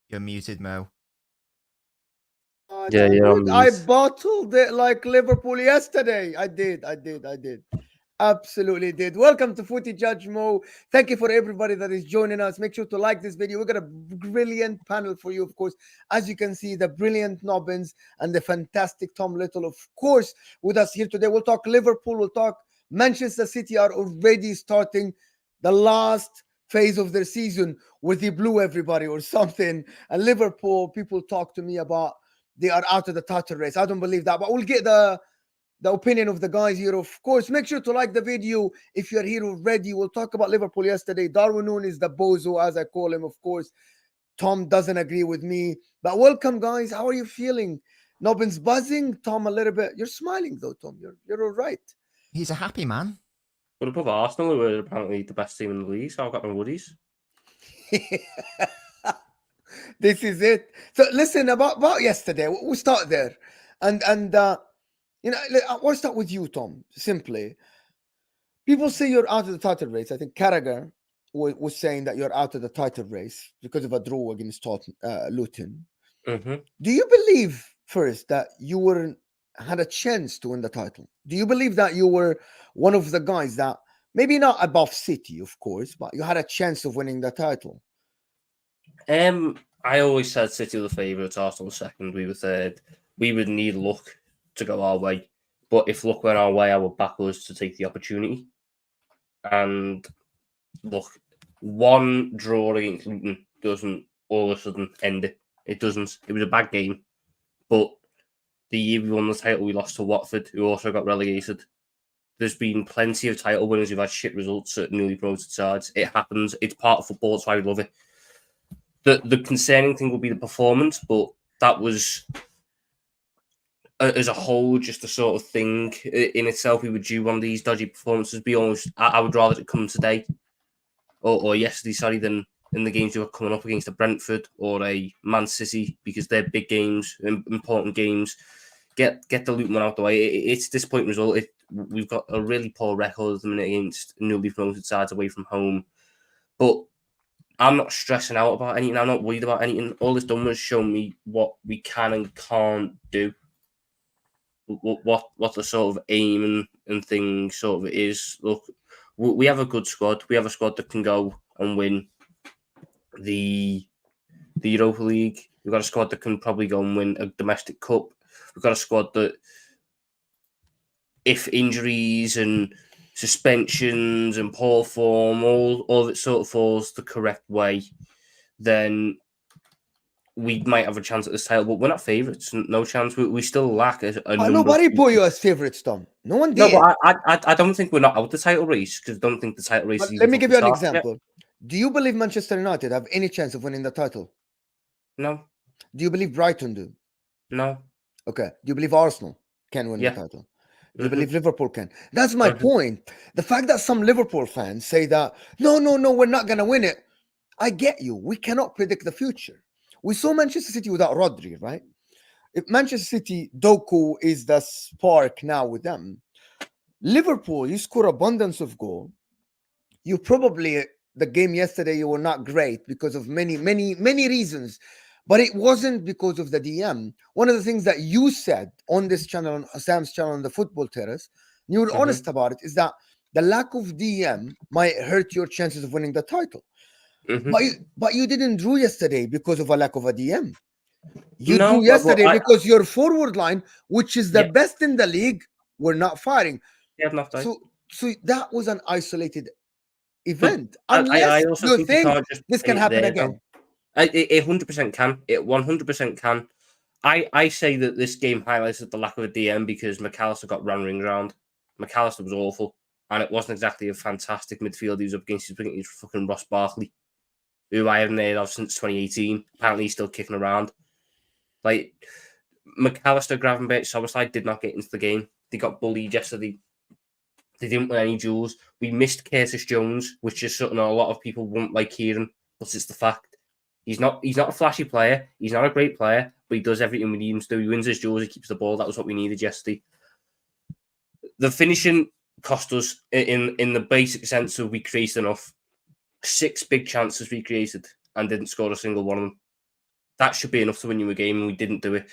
You're muted, Mo. Yeah, I bottled it like Liverpool yesterday. I did. Absolutely did. Welcome to Footy Judge Mo. Thank you for everybody that is joining us. Make sure to like this video. We've got a brilliant panel for you, of course. As you can see, the brilliant Nobbins and the fantastic Tom Little, of course, with us here today. We'll talk Liverpool. We'll talk Manchester City are already starting the last phase of their season where they blew everybody or something. And Liverpool, people talk to me about they are out of the title race. I don't believe that, but we'll get the opinion of the guys here. Of course, make sure to like the video if you're here already. We'll talk about Liverpool yesterday. Darwin Nunez, the bozo, as I call him, of course. Tom doesn't agree with me. But welcome, guys. How are you feeling? Nobbins buzzing. Tom, a little bit. You're smiling, though, Tom. You're all right. He's a happy man. But above Arsenal, who are apparently the best team in the league, so I've got my woodies. This is it. So listen, about yesterday, we'll start there. And you know, I'll start with you, Tom, simply. People say you're out of the title race. I think Carragher was saying that you're out of the title race because of a draw against Luton. Mm-hmm. Do you believe, first, that you had a chance to win the title? Do you believe that you were one of the guys that, maybe not above City, of course, but you had a chance of winning the title? I always said City were the favourites, Arsenal second, we were third. We would need luck to go our way. But if luck went our way, I would back us to take the opportunity. And look, one draw against Luton doesn't all of a sudden end it. It doesn't. It was a bad game. But the year we won the title, we lost to Watford, who also got relegated. There's been plenty of title winners who've had shit results at newly promoted sides. It happens. It's part of football. That's why we love it. The concerning thing will be the performance, but that was, as a whole, just a sort of thing in itself. We would do one of these dodgy performances. I would rather it come today or yesterday, sorry, than in the games we were coming up against a Brentford or a Man City, because they're big games, important games. Get the Luton one out the way. It's a disappointing result. We've got a really poor record at the minute against newly promoted sides away from home. But I'm not stressing out about anything. I'm not worried about anything. All it's done was show me what we can and can't do. What the sort of aim and thing sort of is. Look, we have a good squad. We have a squad that can go and win the Europa League. We've got a squad that can probably go and win a domestic cup. We've got a squad that, if injuries and suspensions and poor form, all of it sort of falls the correct way, then we might have a chance at this title. But we're not favourites. No chance. We still lack a number. Nobody put you as favourites, Tom. No one did. No, but I don't think we're not out the title race, because I don't think the title race. Let me give you an example. Yet. Do you believe Manchester United have any chance of winning the title? No. Do you believe Brighton do? No. Okay. Do you believe Arsenal can win the title? Do you believe Liverpool can? That's my point. The fact that some Liverpool fans say that, no, we're not going to win it. I get you. We cannot predict the future. We saw Manchester City without Rodri, right? If Manchester City, Doku is the spark now with them. Liverpool, you score abundance of goal. You probably, the game yesterday, you were not great because of many reasons. But it wasn't because of the DM. One of the things that you said on this channel, on Sam's channel on the Football Terrace, and you were honest about it, is that the lack of DM might hurt your chances of winning the title. But you didn't draw yesterday because of a lack of a DM. You drew yesterday because your forward line, which is the best in the league, were not firing. So that was an isolated event. Unless you think this can happen again. It 100% can. It 100% can. I say that this game highlighted the lack of a DM because McAllister got run round. McAllister was awful, and it wasn't exactly a fantastic midfield he was up against. He was fucking Ross Barkley, who I haven't heard of since 2018. Apparently, he's still kicking around. Like, McAllister, Gravenberch, Soboslai did not get into the game. They got bullied yesterday. They didn't win any duels. We missed Curtis Jones, which is something a lot of people won't like hearing, but it's the fact. He's not a flashy player. He's not a great player, but he does everything we need him to do. He wins his duels. He keeps the ball. That was what we needed yesterday. The finishing cost us in the basic sense of we created enough. 6 big chances we created and didn't score a single one of them. That should be enough to win you a game, and we didn't do it.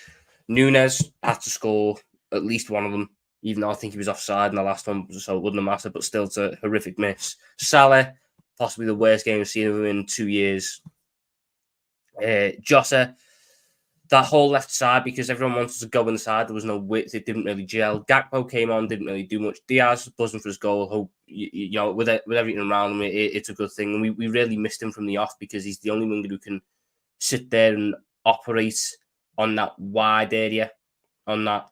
Nunez had to score at least one of them, even though I think he was offside in the last one, so it wouldn't have mattered, but still, it's a horrific miss. Salah, possibly the worst game I've seen him in 2 years. Jota, that whole left side, because everyone wanted to go inside, there was no width, it didn't really gel. Gakpo came on, didn't really do much. Diaz buzzing for his goal. Hope, you know, with everything around him, it's a good thing. And we really missed him from the off, because he's the only winger who can sit there and operate on that wide area, on that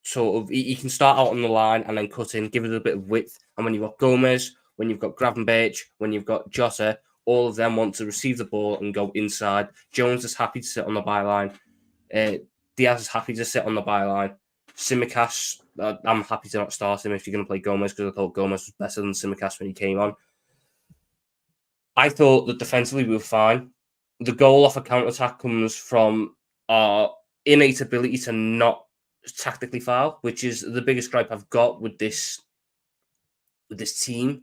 sort of, he can start out on the line and then cut in, give it a bit of width. And when you've got Gomez, when you've got Gravenberch, when you've got Jota, all of them want to receive the ball and go inside. Jones is happy to sit on the byline. Diaz is happy to sit on the byline. Tsimikas, I'm happy to not start him if you're going to play Gomez, because I thought Gomez was better than Tsimikas when he came on. I thought that defensively we were fine. The goal off a counter-attack comes from our innate ability to not tactically foul, which is the biggest gripe I've got with this team.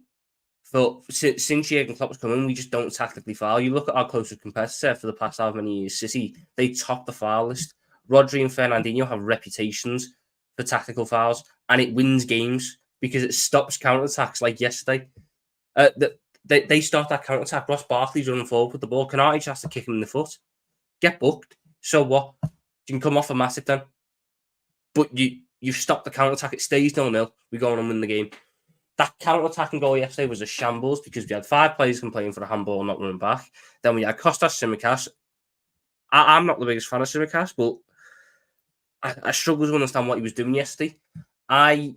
But since Jurgen Klopp's come in, we just don't tactically foul. You look at our closest competitor for the past how many years, City, they top the foul list. Rodri and Fernandinho have reputations for tactical fouls, and it wins games because it stops counterattacks like yesterday. They start that counterattack. Ross Barkley's running forward with the ball. Canati just has to kick him in the foot. Get booked. So what? You can come off a massive then. But you stop the counterattack. It stays 0-0. We go on and win the game. That counter-attacking goal yesterday was a shambles because we had 5 players complaining for a handball and not running back. Then we had Kostas Tsimikas. I'm not the biggest fan of Tsimikas, but I struggle to understand what he was doing yesterday. I've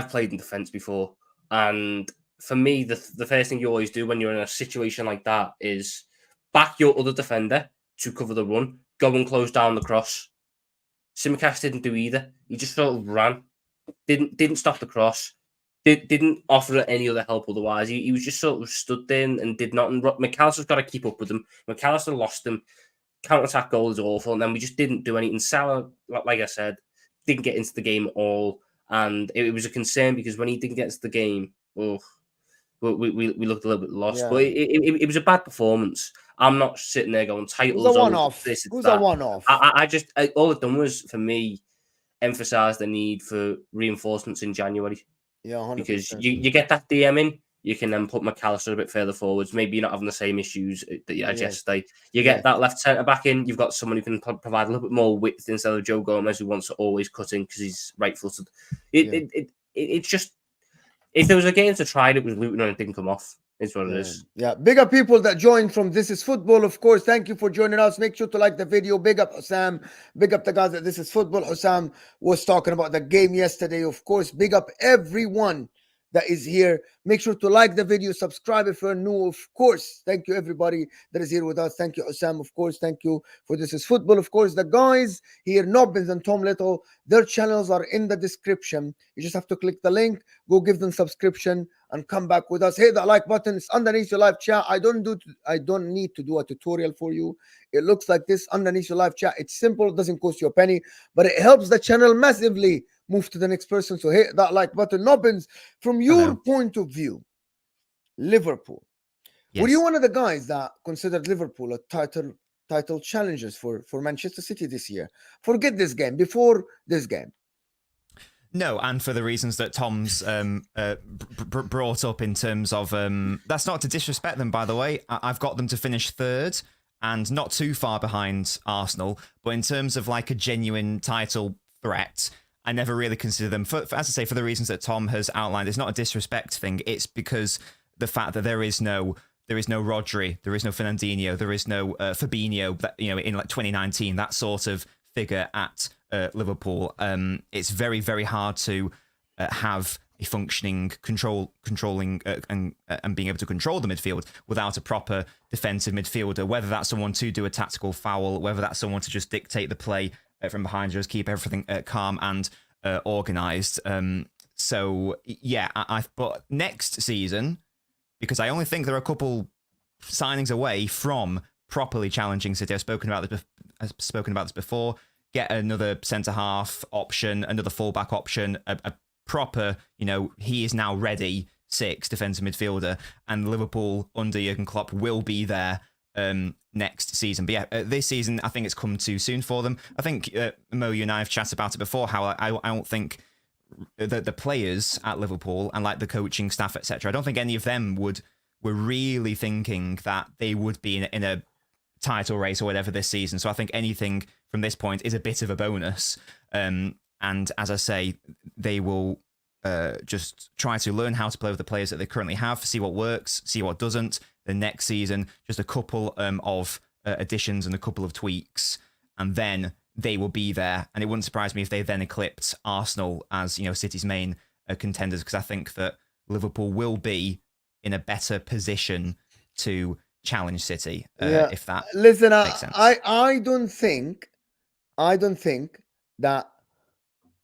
played in defence before, and for me, the first thing you always do when you're in a situation like that is back your other defender to cover the run, go and close down the cross. Tsimikas didn't do either. He just sort of ran, didn't stop the cross. Didn't offer any other help otherwise. He was just sort of stood there and did not. And McAllister's got to keep up with him. McAllister lost him. Counter-attack goal is awful. And then we just didn't do anything. Salah, like I said, didn't get into the game at all. And it was a concern because when he didn't get into the game, we looked a little bit lost. Yeah. But it was a bad performance. I'm not sitting there going titles. It was a one-off. It was a one-off. All it done was, for me, emphasise the need for reinforcements in January. Yeah, 100%. Because you get that DM in, you can then put McAllister a bit further forwards. Maybe you're not having the same issues that you had yesterday. You get that left centre back in, you've got someone who can provide a little bit more width instead of Joe Gomez, who wants to always cut in because he's right-footed. It's just, if there was a game to try, it was Luton and it didn't come off. It's what it is. Yeah, big up people that joined from This Is Football, of course. Thank you for joining us. Make sure to like the video. Big up Hussam. Big up the guys at This Is Football. Hussam was talking about the game yesterday, of course. Big up everyone that is here. Make sure to like the video, subscribe if you're new, of course. Thank you, everybody that is here with us. Thank you, Hussam, of course. Thank you for This Is Football, of course. The guys here, Nobbins and Tom Little, their channels are in the description. You just have to click the link, go give them subscription, and come back with us. Hit that like button. It's underneath your live chat. I don't need to do a tutorial for you. It looks like this underneath your live chat. It's simple. It doesn't cost you a penny, but it helps the channel massively move to the next person. So hit that like button. Nobbins, from your point of view, Liverpool. Yes. Were you one of the guys that considered Liverpool a title challengers for Manchester City this year? Forget this game. Before this game. No, and for the reasons that Tom's brought up in terms of... that's not to disrespect them, by the way. I've got them to finish 3rd and not too far behind Arsenal. But in terms of like a genuine title threat, I never really consider them, as I say, for the reasons that Tom has outlined. It's not a disrespect thing. It's because the fact that there is no Rodri, there is no Fernandinho, there is no Fabinho, that, you know, in like 2019, that sort of figure at Liverpool. It's very, very hard to have a functioning controlling and being able to control the midfield without a proper defensive midfielder, whether that's someone to do a tactical foul, whether that's someone to just dictate the play from behind, just keep everything calm and organised. So yeah, but next season, because I only think there are a couple signings away from properly challenging City. I've spoken about this before. Get another centre half option, another fullback option, a proper, you know, he is now ready 6 defensive midfielder, and Liverpool under Jurgen Klopp will be there next season. But yeah, this season, I think it's come too soon for them. I think, Mo, you and I have chatted about it before, how I don't think the players at Liverpool and like the coaching staff, etc., I don't think any of them were really thinking that they would be in a title race or whatever this season. So I think anything from this point is a bit of a bonus. And as I say, they will just try to learn how to play with the players that they currently have, see what works, see what doesn't. The next season, just a couple of additions and a couple of tweaks, and then they will be there. And it wouldn't surprise me if they then eclipsed Arsenal as City's main contenders, because I think that Liverpool will be in a better position to challenge City. If that makes sense. I don't think that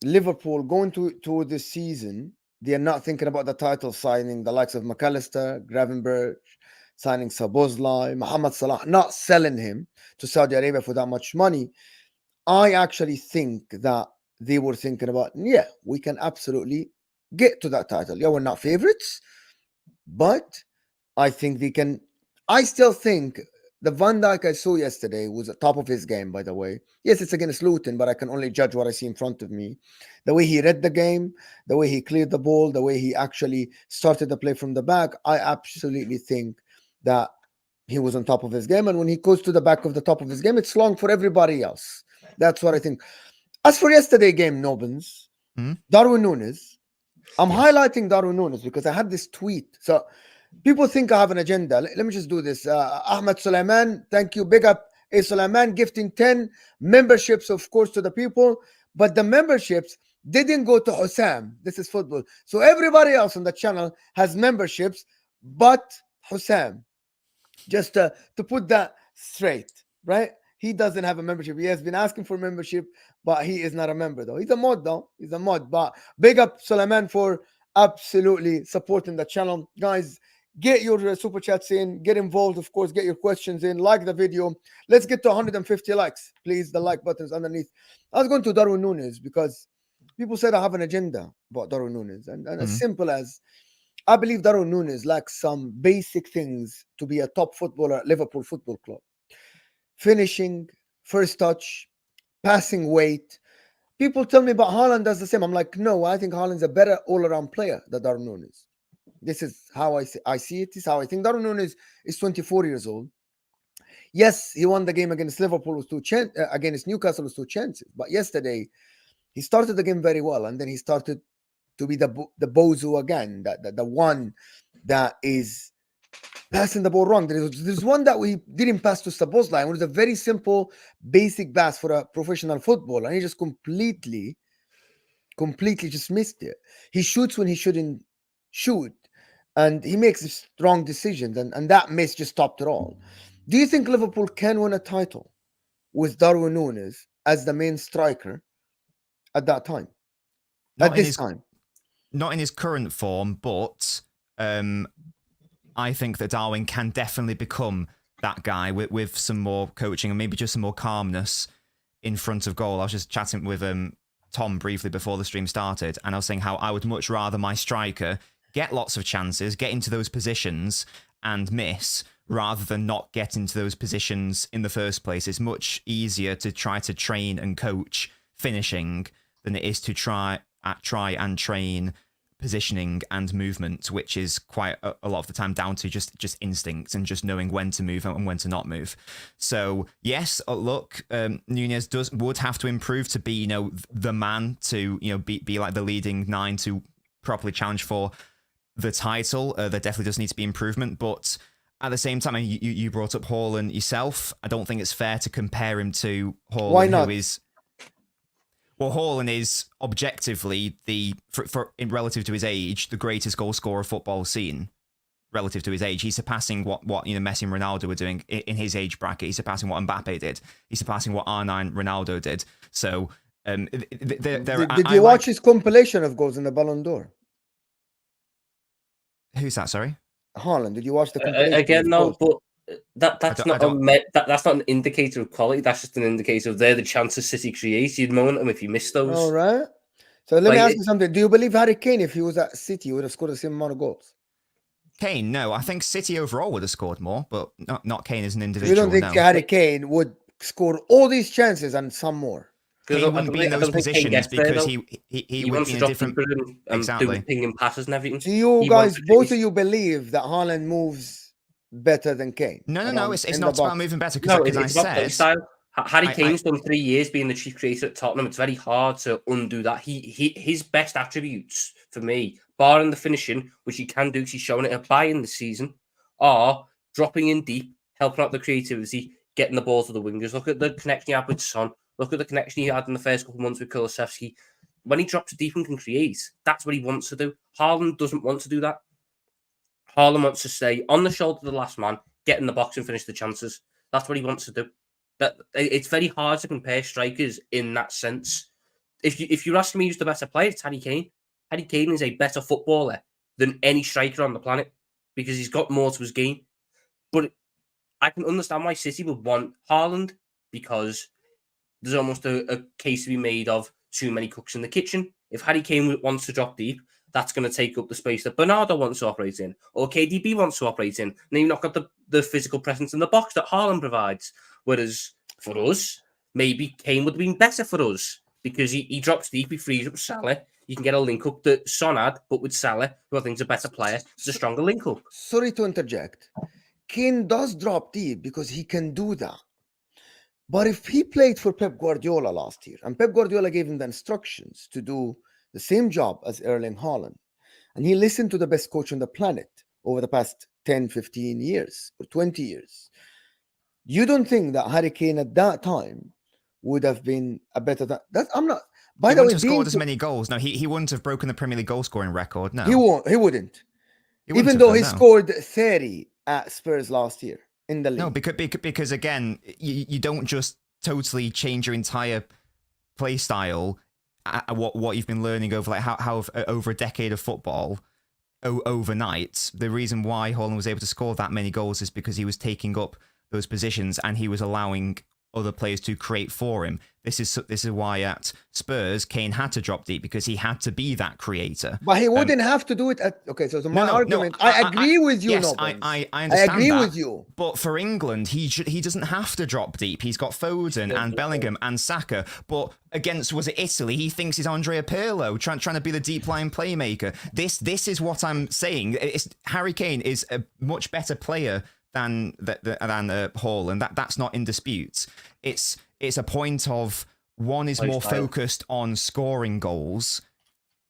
Liverpool going to this season, they are not thinking about the title, signing the likes of McAllister, Gravenberch, signing Szoboszlai, Mohamed Salah, not selling him to Saudi Arabia for that much money. I actually think that they were thinking about, yeah, we can absolutely get to that title. Yeah, we're not favorites, but I think they can. I still think the Van Dijk I saw yesterday was at top of his game, by the way. Yes, it's against Luton, but I can only judge what I see in front of me. The way he read the game, the way he cleared the ball, the way he actually started the play from the back, I absolutely think that he was on top of his game. And when he goes to the back of the top of his game, it's long for everybody else. That's what I think. As for yesterday game, Nobbins, Darwin Nunez, I'm highlighting Darwin Nunez because I had this tweet. So people think I have an agenda. Let me just do this. Ahmed Sulaiman, thank you. Big up A. Sulaiman, gifting 10 memberships, of course, to the people. But the memberships didn't go to Hussam. This is football. So everybody else on the channel has memberships, but Hussam. Just to put that straight, right? He doesn't have a membership. He has been asking for membership, but he is not a member, though. He's a mod, though. He's a mod. But big up Sulaiman for absolutely supporting the channel. Guys, get your super chats in. Get involved, of course. Get your questions in. Like the video. Let's get to 150 likes. Please, the like button's underneath. I was going to Darwin Nunez because people said I have an agenda about Darwin Nunez. And as simple as I believe Darwin Nunez lacks some basic things to be a top footballer at Liverpool Football Club. Finishing, first touch, passing weight. People tell me about Haaland does the same. I'm like, no, I think Haaland's a better all-around player than Darwin Nunez. This is how I see it. This is how I think. Darwin Nunez is 24 years old. Yes, he won the game against Liverpool with against Newcastle with 2 chances. But yesterday, he started the game very well, and then he started to be the bozo again, the one that is passing the ball wrong. There's one that we didn't pass to Szoboszlai. It was a very simple, basic pass for a professional footballer, and he just completely just missed it. He shoots when he shouldn't shoot, and he makes wrong decisions, and that miss just stopped it all. Do you think Liverpool can win a title with Darwin Nunez as the main striker at that time? At this time? Not in his current form, but I think that Darwin can definitely become that guy with some more coaching and maybe just some more calmness in front of goal. I was just chatting with Tom briefly before the stream started, and I was saying how I would much rather my striker get lots of chances, get into those positions and miss, rather than not get into those positions in the first place. It's much easier to try to train and coach finishing than it is to try and train positioning and movement, which is quite a lot of the time down to just instincts and just knowing when to move and when to not move. So yes, look, Nunez would have to improve to be the man to be like the leading 9 to properly challenge for the title. There definitely does need to be improvement, but at the same time, you brought up Haaland yourself. I don't think it's fair to compare him to Haaland. Why not? Haaland is objectively in relative to his age, the greatest goal scorer of football seen. Relative to his age, he's surpassing what Messi and Ronaldo were doing in his age bracket. He's surpassing what Mbappe did. He's surpassing what R9 Ronaldo did. So, did you watch his compilation of goals in the Ballon d'Or? Who's that? Sorry, Haaland. Did you watch the compilation? Again? No, but that's not an indicator of quality. That's just an indicator of the chances City create. You'd moan at them if you miss those. All right. So let me ask you something. Do you believe Harry Kane, if he was at City, would have scored the same amount of goals? Kane, no. I think City overall would have scored more, but not Kane as an You individual. don't think no. Harry Kane would score all these chances and some more? Kane wouldn't be in those positions because he would wants be to in a drop different. deeper and do Exactly. pinging passes and everything. Do you He guys, wants to both do- of you, believe that Haaland moves better than Kane? No. It's in not the about box? moving better No, because it's I about play said. style. Harry I- Kane's done 3 years being the chief creator at Tottenham. It's very hard to undo that. His best attributes for me, barring the finishing, which he can do because he's shown it at Bayern this season, are dropping in deep, helping out the creativity, getting the ball to the wingers. Look at the connection he had with Son. Look at the connection he had in the first couple of months with Kulusevski. When he drops deep and can create, that's what he wants to do. Haaland doesn't want to do that. Haaland wants to stay on the shoulder of the last man, get in the box and finish the chances. That's what he wants to do. That it's very hard to compare strikers in that sense. If you're asking me who's the better player, it's Harry Kane. Harry Kane is a better footballer than any striker on the planet because he's got more to his game. But I can understand why City would want Haaland because there's almost a case to be made of too many cooks in the kitchen. If Harry Kane wants to drop deep, that's going to take up the space that Bernardo wants to operate in or KDB wants to operate in. And then you've not got the physical presence in the box that Haaland provides. Whereas for us, maybe Kane would have been better for us because he drops deep, he frees up Salah. You can get a link up that Son had, but with Salah, who I think is a better player, it's a stronger link up. Sorry to interject. Kane does drop deep because he can do that. But if he played for Pep Guardiola last year, and Pep Guardiola gave him the instructions to do the same job as Erling Haaland, and he listened to the best coach on the planet over the past 10, 15 years or 20 years, you don't think that Harry Kane at that time would have been a better... I'm not... By He the way, wouldn't have scored as many goals. No, he wouldn't have broken the Premier League goal scoring record. No, He wouldn't. He wouldn't Even have though done, he no. scored 30 at Spurs last year in the league. No, because again, you don't just totally change your entire play style, what you've been learning over like how over a decade of football overnight. The reason why Haaland was able to score that many goals is because he was taking up those positions and he was allowing other players to create for him. This is why at Spurs, Kane had to drop deep because he had to be that creator. But he wouldn't have to do it at... Okay, so my argument... I agree with you, yes, Nobbins. I understand agree that, with you. But for England, he doesn't have to drop deep. He's got Foden and Bellingham and Saka. But against, was it Italy? He thinks he's Andrea Pirlo, trying to be the deep line playmaker. This is what I'm saying. Harry Kane is a much better player than Haaland. That's not in dispute. It's a point of one is more focused on scoring goals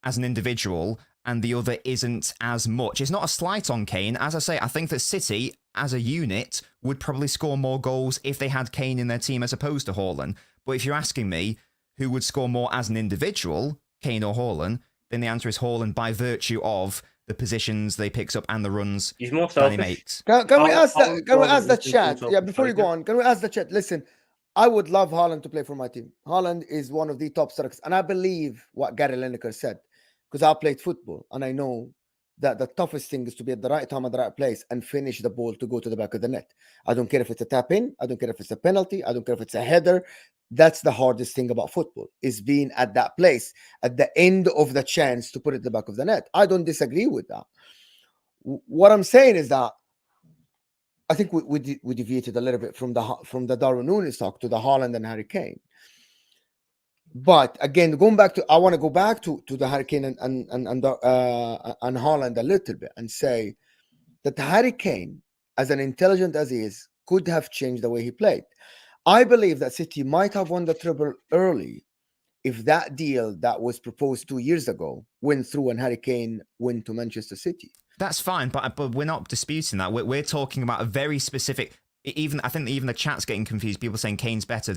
as an individual and the other isn't as much. It's not a slight on Kane. As I say, I think that City as a unit would probably score more goals if they had Kane in their team as opposed to Haaland. But if you're asking me who would score more as an individual, Kane or Haaland, then the answer is Haaland by virtue of the positions they picks up and the runs He's more that he selfish. makes. Can we ask that? Can we ask the Haaland chat? is Yeah, before you go on, can we ask the chat? Listen, I would love Haaland to play for my team. Haaland is one of the top strikers, and I believe what Gary Lineker said because I played football and I know that the toughest thing is to be at the right time at the right place and finish the ball to go to the back of the net. I don't care if it's a tap in. I don't care if it's a penalty. I don't care if it's a header. That's the hardest thing about football is being at that place at the end of the chance to put it at the back of the net. I don't disagree with that. What I'm saying is that I think we deviated a little bit from the Darwin Nunez talk to the Haaland and Harry Kane. But again, I want to go back to the Harry Kane and Haaland a little bit and say that Harry Kane, as an intelligent as he is, could have changed the way he played. I believe that City might have won the treble early if that deal that was proposed 2 years ago went through and Harry Kane went to Manchester City. That's fine, but we're not disputing that. We're talking about a very specific. I think even the chat's getting confused. People saying Kane's better.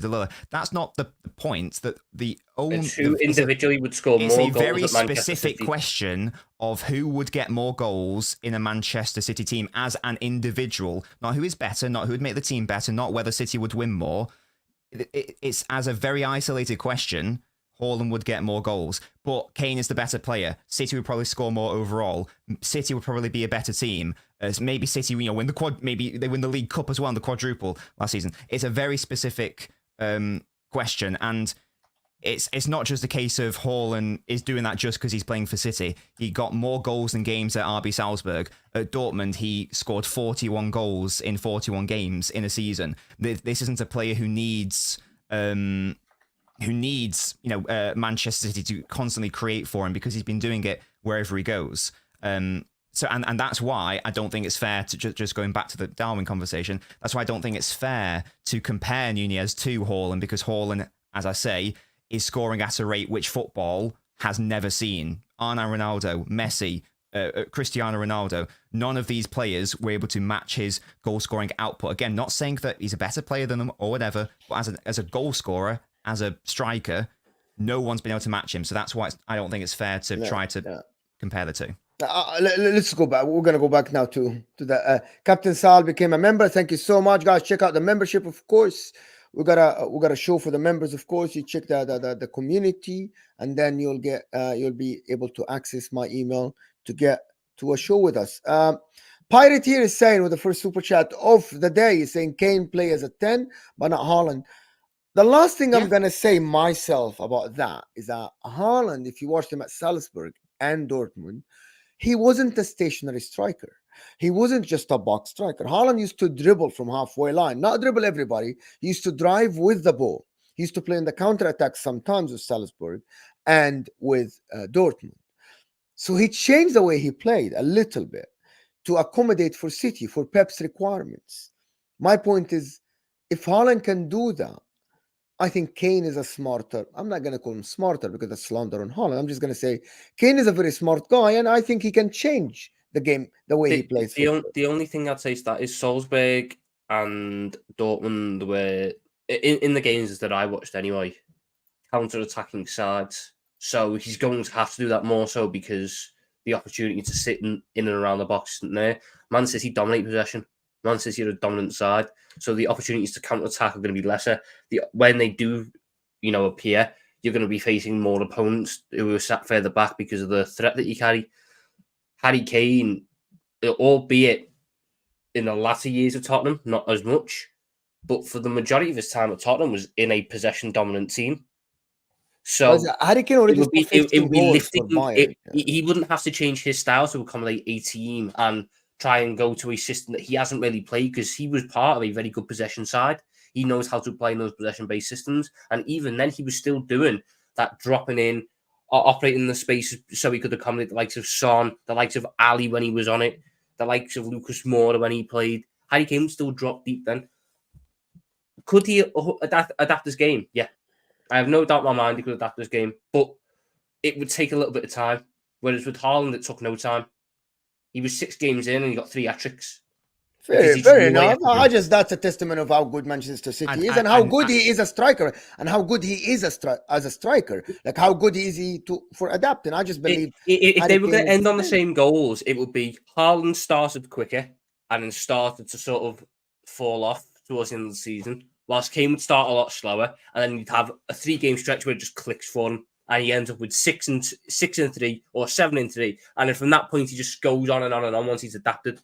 That's not the point. That the only who individually would score more goals. It's a very at Manchester specific City. question of who would get more goals in a Manchester City team as an individual. Not who is better, not who would make the team better, not whether City would win more. It's as a very isolated question. Haaland would get more goals, but Kane is the better player. City would probably score more overall. City would probably be a better team. Maybe City, win the quad. Maybe they win the League Cup as well, and the quadruple last season. It's a very specific question, and it's not just a case of Haaland is doing that just because he's playing for City. He got more goals than games at RB Salzburg. At Dortmund, he scored 41 goals in 41 games in a season. This isn't a player who needs Manchester City to constantly create for him, because he's been doing it wherever he goes. So that's why I don't think it's fair to just going back to the Darwin conversation. That's why I don't think it's fair to compare Nunez to Haaland, because Haaland, as I say, is scoring at a rate which football has never seen. Arna Ronaldo, Messi, Cristiano Ronaldo, none of these players were able to match his goal scoring output. Again, not saying that he's a better player than them or whatever, but as a goal scorer, as a striker, no one's been able to match him. So that's why I don't think it's fair to try to compare the two. Let's go back. We're going to go back now to the Captain Sal became a member. Thank you so much, guys. Check out the membership, of course. We got a show for the members, of course. You check the community, and then you'll be able to access my email to get to a show with us. Pirate here is saying, with the first super chat of the day, is saying Kane play as a 10, but not Haaland. The last thing I'm gonna say myself about that is that Haaland, if you watched him at Salzburg and Dortmund, he wasn't a stationary striker. He wasn't just a box striker. Haaland used to dribble from halfway line, not dribble everybody. He used to drive with the ball. He used to play in the counter-attack sometimes with Salzburg and with Dortmund. So he changed the way he played a little bit to accommodate for City, for Pep's requirements. My point is, if Haaland can do that, I think Kane is a smarter. I'm not going to call him smarter because that's slander on Haaland. I'm just going to say Kane is a very smart guy, and I think he can change the game, the way he plays. The only thing I'd say is that is Salzburg and Dortmund were, in the games that I watched anyway, counter-attacking sides. So he's going to have to do that more so because the opportunity to sit in and around the box isn't there. Man City dominate possession. Man City are a dominant side. So the opportunities to counter-attack are going to be lesser. When they do, appear, you're going to be facing more opponents who are sat further back because of the threat that you carry. Harry Kane, albeit in the latter years of Tottenham, not as much, but for the majority of his time at Tottenham was in a possession-dominant team. So Harry Kane already it would be lifting. Bayern, He wouldn't have to change his style to accommodate a team and try and go to a system that he hasn't really played, because he was part of a very good possession side. He knows how to play in those possession-based systems. And even then, he was still doing that, dropping in, operating in the space so he could accommodate the likes of Son, the likes of Ali when he was on it, the likes of Lucas Moura when he played. Harry Kane would still drop deep then. Could he adapt his game? Yeah. I have no doubt in my mind he could adapt his game, but it would take a little bit of time. Whereas with Haaland, it took no time. He was 6 games in and he got 3 hat-tricks. Fair enough. That's a testament of how good Manchester City is, and how good he is a striker, and how good he is as a striker. Like how good is he for adapting. I just believe if they were going to end on the same goals, it would be Haaland started quicker and then started to sort of fall off towards the end of the season, whilst Kane would start a lot slower, and then you'd have a 3-game stretch where it just clicks for him, and he ends up with 6 and 3 or 7 and 3, and then from that point he just goes on and on and on once he's adapted.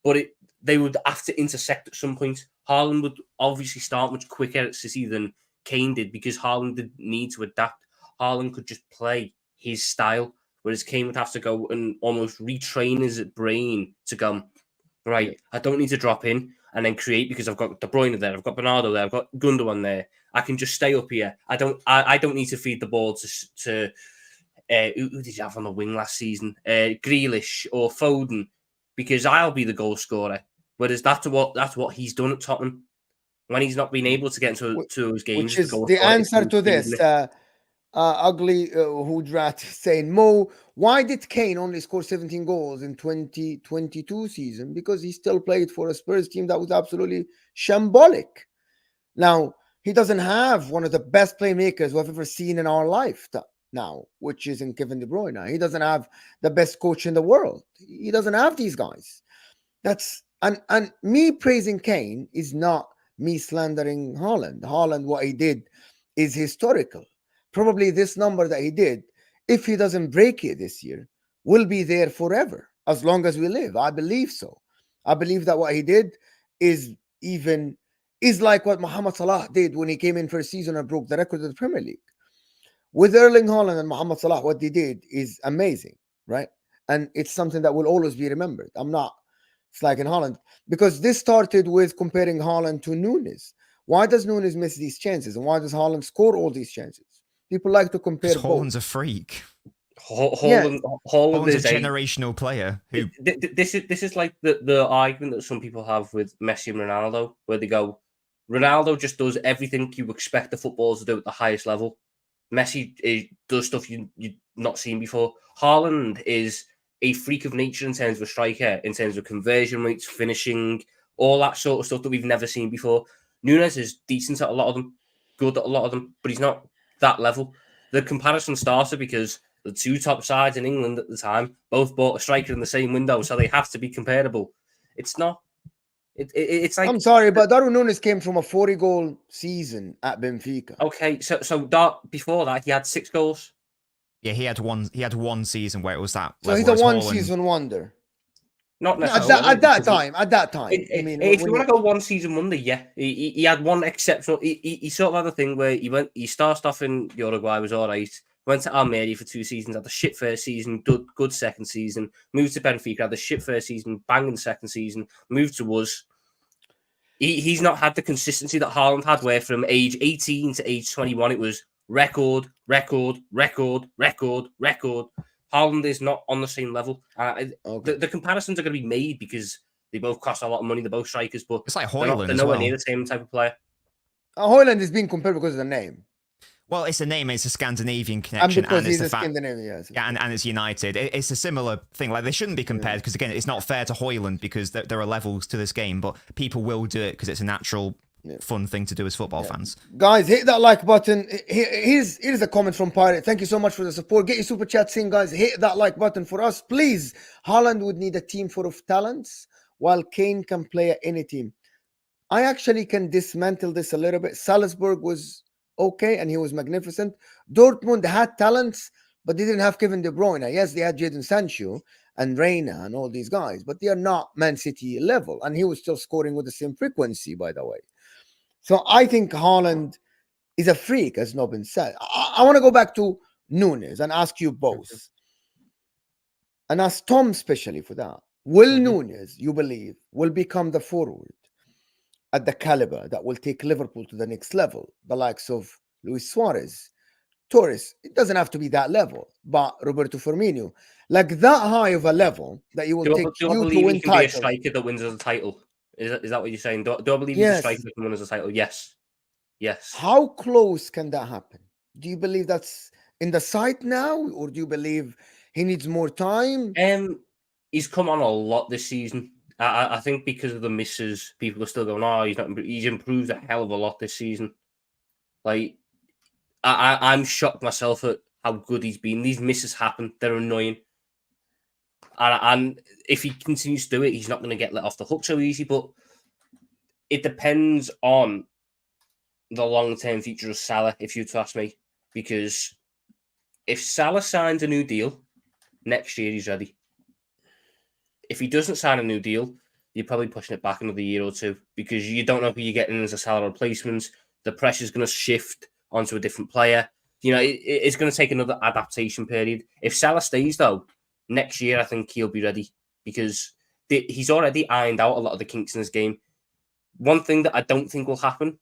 But they would have to intersect at some point. Haaland would obviously start much quicker at City than Kane did, because Haaland didn't need to adapt. Haaland could just play his style, whereas Kane would have to go and almost retrain his brain to go, right, I don't need to drop in and then create because I've got De Bruyne there, I've got Bernardo there, I've got Gundogan there. I can just stay up here. I don't need to feed the ball to who did you have on the wing last season? Grealish or Foden, because I'll be the goal scorer. Whereas that's what he's done at Tottenham when he's not been able to get into those games. Which is the answer to this. Ugly Hudrat saying, Mo, why did Kane only score 17 goals in 2022 season? Because he still played for a Spurs team that was absolutely shambolic. Now, he doesn't have one of the best playmakers we've ever seen in our life now, which is in Kevin De Bruyne. He doesn't have the best coach in the world. He doesn't have these guys. And me praising Kane is not me slandering Haaland. Haaland, what he did is historical. Probably this number that he did, if he doesn't break it this year, will be there forever, as long as we live. I believe so. I believe that what he did is like what Mohamed Salah did when he came in for a season and broke the record of the Premier League. with Erling Haaland and Mohamed Salah, what they did is amazing, right? And it's something that will always be remembered. I'm not slagging Haaland because this started with comparing Haaland to Nunez. Why does Nunez miss these chances, and why does Haaland score all these chances? People like to compare both. Haaland's a freak. Haaland Haaland's is a generational player. Who this is like the argument that some people have with Messi and Ronaldo, where they go, Ronaldo just does everything you expect the footballers to do at the highest level. Messi does stuff you've not seen before. Haaland is a freak of nature in terms of a striker, in terms of conversion rates, finishing, all that sort of stuff that we've never seen before. Nunez is decent at a lot of them, good at a lot of them, but he's not that level. The comparison started because the two top sides in England at the time both bought a striker in the same window, so they have to be comparable. It's not. It's like, I'm sorry, but Darwin Nunez came from a 40-goal season at Benfica. Okay, so before that he had 6 goals. Yeah, he had one season where it was that. So he's a one-season wonder. Not necessarily. At that time. I mean, if you want to go one season wonder, yeah, he had one exceptional. He sort of had a thing where he started off in Uruguay, was all right. Went to Almeria for 2 seasons, had the shit first season, good second season. Moved to Benfica, had the shit first season, banging second season. Moved to us. He's not had the consistency that Haaland had, where from age 18 to age 21, it was record. Haaland is not on the same level. The comparisons are going to be made because they both cost a lot of money. They're both strikers, but it's like Haaland. They're nowhere near the same type of player. Haaland is being compared because of the name. Well, it's a name, it's a Scandinavian connection, and it's the Scandinavian, yes. Yeah, and it's United. It's a similar thing. Like, they shouldn't be compared because, again, it's not fair to Haaland because there are levels to this game, but people will do it because it's a natural, fun thing to do as football fans. Guys, hit that like button. Here's a comment from Pirate. Thank you so much for the support. Get your super chat in, guys. Hit that like button for us, please. Haaland would need a team full of talents, while Kane can play at any team. I actually can dismantle this a little bit. Salzburg was okay, and he was magnificent. Dortmund had talents, but they didn't have Kevin De Bruyne. Yes, they had Jadon Sancho and Reina and all these guys, but they are not Man City level. And he was still scoring with the same frequency, by the way. So I think Haaland is a freak, as not been said. I want to go back to Nunez and ask you both, and ask Tom especially for that. Will Nunez, you believe, will become the forward at the caliber that will take Liverpool to the next level? The likes of Luis Suarez, Torres. It doesn't have to be that level, but Roberto Firmino, like that high of a level that you will take you to win titles. Be a striker that wins as a title. Is that what you're saying? Do I believe he's a striker that can win as a title? Yes. How close can that happen? Do you believe that's in the sight now, or do you believe he needs more time? He's come on a lot this season. I think because of the misses, people are still going, "Oh, he's not." He's improved a hell of a lot this season. Like, I'm shocked myself at how good he's been. These misses happen; they're annoying. And if he continues to do it, he's not going to get let off the hook so easy. But it depends on the long-term future of Salah, if you ask me. Because if Salah signs a new deal next year, he's ready. If he doesn't sign a new deal, you're probably pushing it back another year or two because you don't know who you're getting as a Salah replacement. The pressure's going to shift onto a different player. You know, it's going to take another adaptation period. If Salah stays, though, next year, I think he'll be ready because he's already ironed out a lot of the kinks in his game. One thing that I don't think will happen,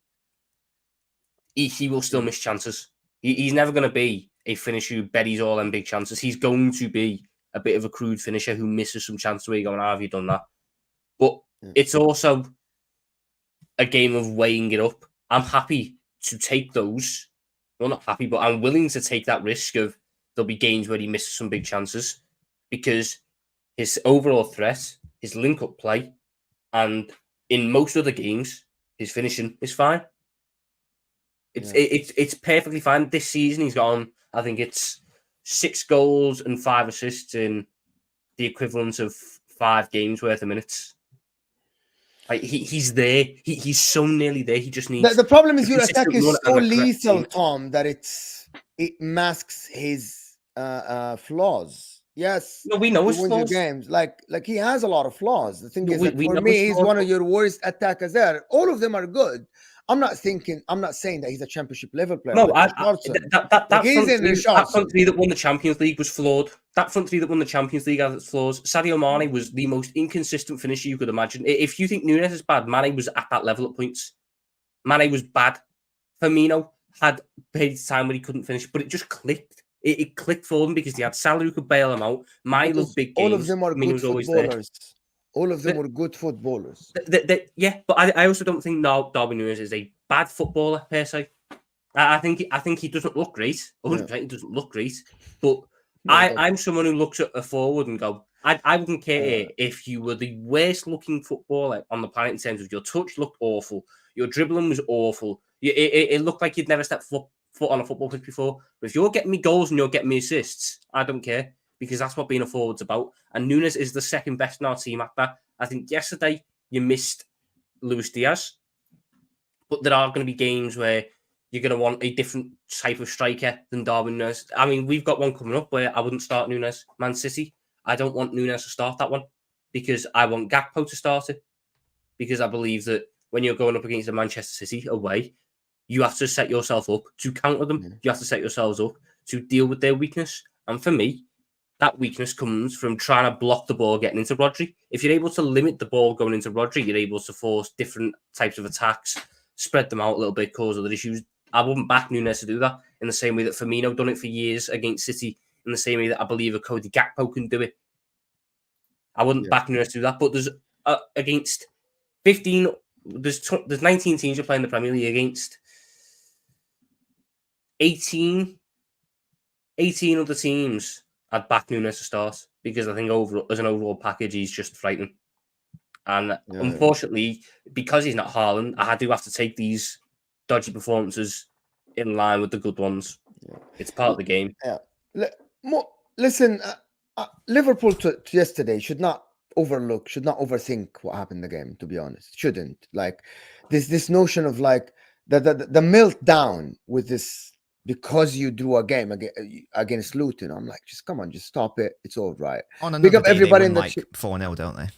he will still miss chances. He's never going to be a finisher who buries all them big chances. He's going to be a bit of a crude finisher who misses some chances where you're going, have you done that? But it's also a game of weighing it up. I'm happy to take those. Well, not happy, but I'm willing to take that risk of there'll be games where he misses some big chances because his overall threat, his link-up play, and in most other games, his finishing is fine. It's perfectly fine. This season, he's got on, I think it's 6 goals and 5 assists in the equivalent of 5 games worth of minutes. Like he's there. He's so nearly there. He just needs. The problem is your attack is so lethal, Tom, that it masks his flaws. Yes, no, we know his flaws. Games like he has a lot of flaws. The thing is, that for me, he's one of your worst attackers there. All of them are good. I'm not saying that he's a championship level player. No, like that front three that won the Champions League was flawed. That front three that won the Champions League has its flaws. Sadio Mane was the most inconsistent finisher you could imagine. If you think Nunez is bad, Mane was at that level at points. Mane was bad. Firmino had periods of time where he couldn't finish, but it just clicked. It clicked for them because they had Salah who could bail them out. Mane loved big games. All of them are good footballers. All of them were good footballers. Yeah, but I also don't think Darwin Nunez is a bad footballer per se. I think he doesn't look great. 100% he doesn't look great. But I'm someone who looks at a forward and go, I wouldn't care if you were the worst looking footballer on the planet in terms of your touch looked awful, your dribbling was awful. It looked like you'd never stepped foot on a football pitch before. But if you're getting me goals and you're getting me assists, I don't care. Because that's what being a forward's about. And Nunez is the second best in our team at that. I think yesterday you missed Luis Diaz. But there are going to be games where you're going to want a different type of striker than Darwin Nunez. I mean, we've got one coming up where I wouldn't start Nunez. Man City, I don't want Nunez to start that one because I want Gakpo to start it. Because I believe that when you're going up against a Manchester City away, you have to set yourself up to counter them. Mm. You have to set yourselves up to deal with their weakness. And for me, that weakness comes from trying to block the ball getting into Rodri. If you're able to limit the ball going into Rodri, you're able to force different types of attacks, spread them out a little bit, cause other issues. I wouldn't back Nunez to do that in the same way that Firmino done it for years against City, in the same way that I believe a Cody Gakpo can do it. I wouldn't back Nunez to do that, but there's against 15, there's 19 teams you're playing the Premier League against. 18 other teams I'd back Nunez to start because I think as an overall package, he's just frightening. And unfortunately, because he's not Haaland, I do have to take these dodgy performances in line with the good ones. Yeah. It's part of the game. Yeah. Listen, Liverpool to yesterday should not overthink what happened in the game, to be honest. Shouldn't. Like, this notion of like the meltdown with this, because you drew a game against Luton. I'm like, just come on, just stop it. It's all right. Pick up everybody in the 4-0, don't they?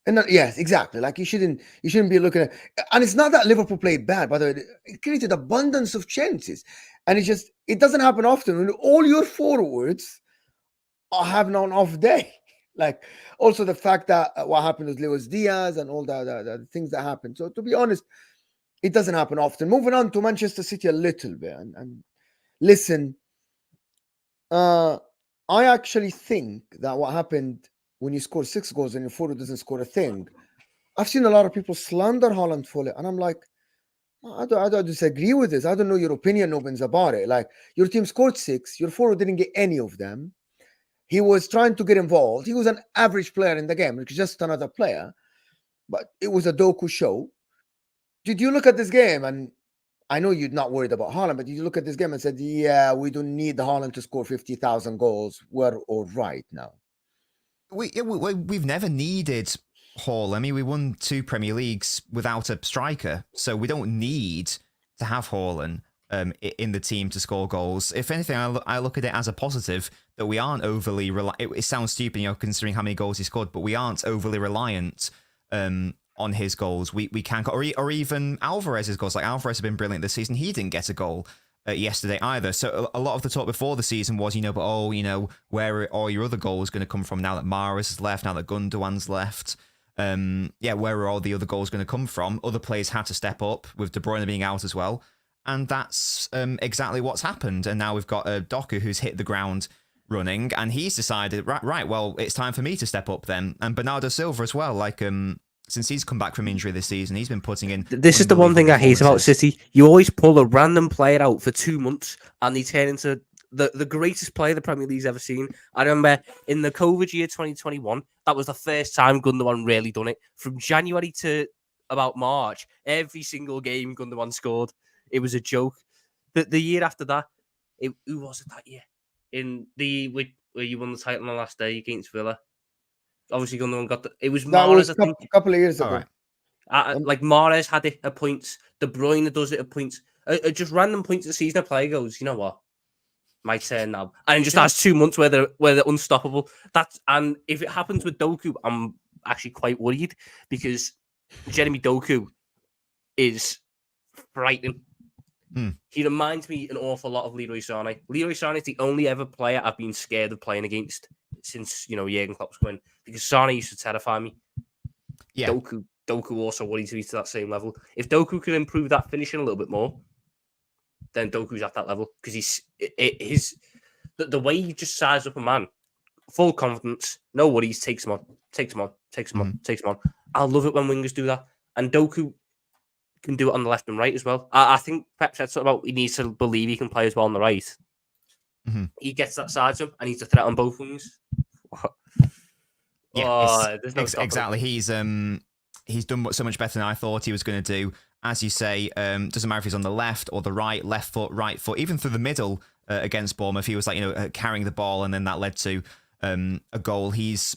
And yes, exactly. Like you shouldn't be looking at. And it's not that Liverpool played bad, by the way. It created abundance of chances, and it doesn't happen often when all your forwards are having an off day. Like also the fact that what happened with Luis Diaz and all the things that happened. So to be honest, it doesn't happen often. Moving on to Manchester City a little bit, and listen, I actually think that what happened when you score 6 goals and your forward doesn't score a thing, I've seen a lot of people slander Haaland for it, and I'm like, I don't disagree with this. I don't know your opinion, Nobins, about it. Like, your team scored 6, your forward didn't get any of them. He was trying to get involved. He was an average player in the game, like just another player, but it was a Doku show. Did you look at this game? And I know you're not worried about Haaland, but did you look at this game and said, yeah, we don't need Haaland to score 50,000 goals. We're all right now. We've never needed Hall. I mean, we won 2 Premier Leagues without a striker, so we don't need to have Haaland in the team to score goals. If anything, I look at it as a positive that we aren't overly it sounds stupid, considering how many goals he scored, but we aren't overly reliant on his goals. We can, or even Alvarez's goals. Like, Alvarez has been brilliant this season. He didn't get a goal yesterday either. So a lot of the talk before the season was, where are all your other goals going to come from now that Mahrez has left, now that Gundogan's left? Where are all the other goals going to come from? Other players had to step up, with De Bruyne being out as well. And that's exactly what's happened. And now we've got Doku who's hit the ground running, and he's decided, right, well, it's time for me to step up then. And Bernardo Silva as well, like, since he's come back from injury this season, he's been putting in... This is the one thing I hate about City. You always pull a random player out for 2 months and they turn into the greatest player the Premier League's ever seen. I remember in the COVID year 2021, that was the first time Gundogan really done it. From January to about March, every single game Gundogan scored. It was a joke. The year after that, who was it that year? Where you won the title on the last day against Villa. Obviously, Gundogan got it was Mahrez, I think. A couple of years ago. Right. Like, Mahrez had it at points. De Bruyne does it at points. Just random points of the season, a player goes, you know what? My turn now. And just has 2 months where they're unstoppable. And if it happens with Doku, I'm actually quite worried, because Jeremy Doku is frightening. He reminds me an awful lot of Leroy Sané. Leroy Sané is the only ever player I've been scared of playing against since, Jurgen Klopp's win, because Sané used to terrify me. Yeah. Doku also worries me to that same level. If Doku can improve that finishing a little bit more, then Doku's at that level, because the way he just sizes up a man, full confidence, no worries, takes him on. I love it when wingers do that, and Doku can do it on the left and right as well. I think Pep said something about he needs to believe he can play as well on the right. He gets that side to him, and he's a threat on both wings. Yeah, there's no exactly. He's done so much better than I thought he was going to do. As you say, doesn't matter if he's on the left or the right, left foot, right foot, even through the middle against Bournemouth. He was like, carrying the ball, and then that led to a goal. He's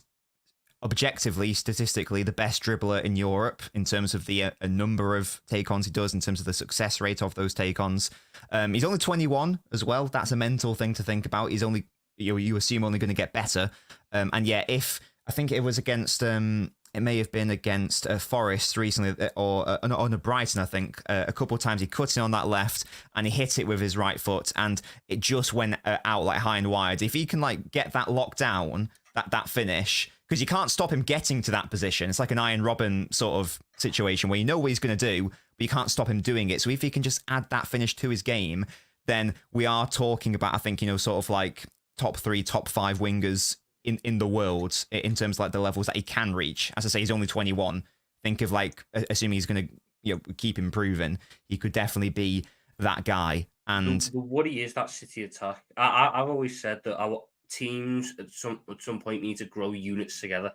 objectively, statistically, the best dribbler in Europe in terms of the a number of take-ons he does, in terms of the success rate of those take-ons. He's only 21 as well. That's a mental thing to think about. He's only, you assume, only going to get better. And yeah, if I think it was against, it may have been against Forest recently, or on a Brighton, I think. A couple of times he cut in on that left and he hit it with his right foot, and it just went out like high and wide. If he can like get that locked down, that finish, because you can't stop him getting to that position. It's like an Iron Robin sort of situation where you know what he's going to do, but you can't stop him doing it. So if he can just add that finish to his game, then we are talking about, I think, sort of like top 3, top 5 wingers in the world in terms of like the levels that he can reach. As I say, he's only 21. Think of like, assuming he's going to keep improving, he could definitely be that guy. And the worry is that City attack. I've always said that our teams at some point need to grow units together.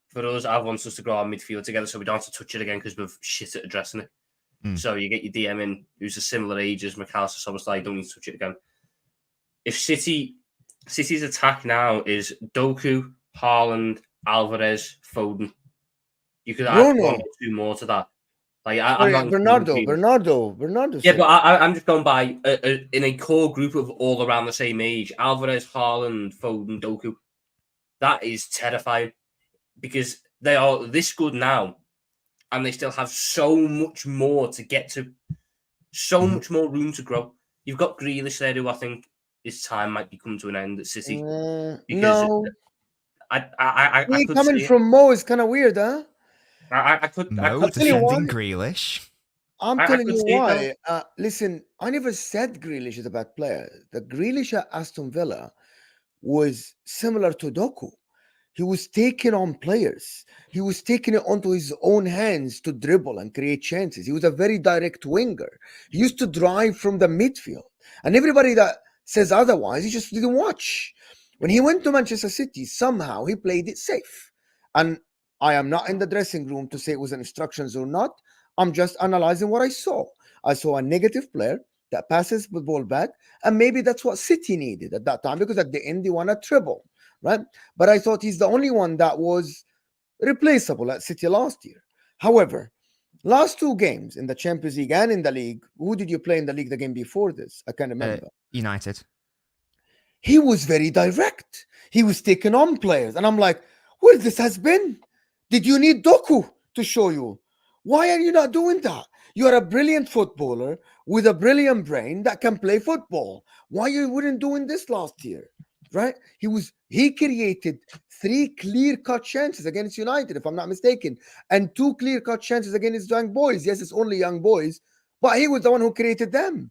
For us, I want us to grow our midfield together so we don't have to touch it again because we're shit at addressing it. So you get your DM in who's a similar age as McAllister, so it's like, don't need to touch it again. If City's attack now is Doku, Haaland, Alvarez, Foden, you could add 1 or 2 more to that. Like Bernardo. Yeah, but I'm just going by in a core group of all around the same age: Alvarez, Haaland, Foden, Doku. That is terrifying, because they are this good now, and they still have so much more to get to, so much more room to grow. You've got Grealish there, who I think his time might be coming to an end at City. No, I could coming from Mo is kind of weird, huh? I could defending Grealish. I'm telling you why. Listen, I never said Grealish is a bad player. The Grealish at Aston Villa was similar to Doku. He was taking on players. He was taking it onto his own hands to dribble and create chances. He was a very direct winger. He used to drive from the midfield. And everybody that says otherwise, he just didn't watch. When he went to Manchester City, somehow he played it safe. And I am not in the dressing room to say it was instructions or not. I'm just analyzing what I saw. I saw a negative player that passes the ball back, and maybe that's what City needed at that time, because at the end they won a treble, right? But I thought he's the only one that was replaceable at City last year. However, last 2 games in the Champions League and in the league, who did you play in the league the game before this? I can't remember. United. He was very direct. He was taking on players, and I'm like, where this has been? Did you need Doku to show you? Why are you not doing that? You are a brilliant footballer with a brilliant brain that can play football. Why you weren't doing this last year, right? He created 3 clear-cut chances against United, if I'm not mistaken, and 2 clear-cut chances against young boys. Yes, it's only young boys, but he was the one who created them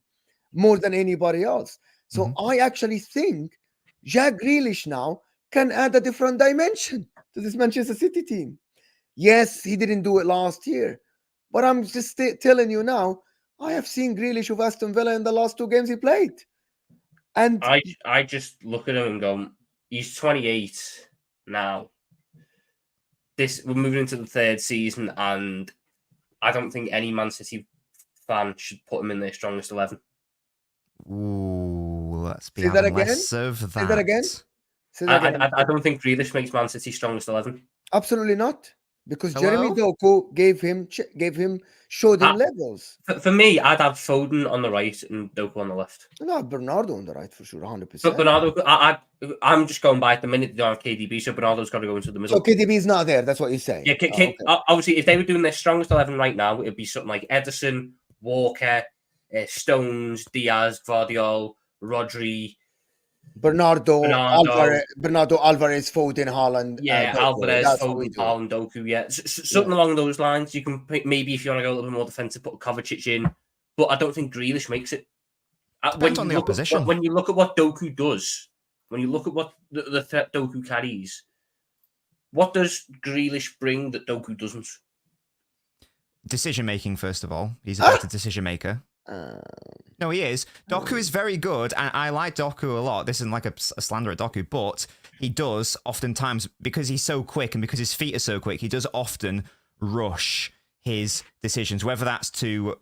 more than anybody else. So I actually think Jack Grealish now can add a different dimension to this Manchester City team. Yes, he didn't do it last year, but I'm just telling you now, I have seen Grealish of Aston Villa in the last 2 games he played. And I just look at him and go, he's 28 now. We're moving into the 3rd season, and I don't think any Man City fan should put him in their strongest 11. Ooh, let's be Say that again. less of that. Say that again. I don't think Grealish makes Man City's strongest 11. Absolutely not. Because Jeremy Doku showed him levels. For me, I'd have Foden on the right and Doku on the left. No, Bernardo on the right for sure, 100%. But Bernardo, I'm just going by at the minute they don't have KDB, so Bernardo's got to go into the middle. So KDB is not there, that's what you're saying? Yeah, obviously, if they were doing their strongest 11 right now, it'd be something like Ederson, Walker, Stones, Diaz, Guardiola, Rodri, Bernardo Bernardo. Alvarez, Foden, Haaland. Yeah, Doku. Alvarez, That's what we Foden, do. Haaland, Doku. Yeah, something along those lines. You can maybe, if you want to go a little bit more defensive, put Kovacic in, but I don't think Grealish makes it. Depends on the opposition. When you look at what Doku does, when you look at what the threat Doku carries, what does Grealish bring that Doku doesn't? Decision making, first of all. He's a better decision maker. No, he is. Doku is very good, and I like Doku a lot. This isn't like a slander at Doku, but he does oftentimes, because he's so quick and because his feet are so quick, he does often rush his decisions, whether that's to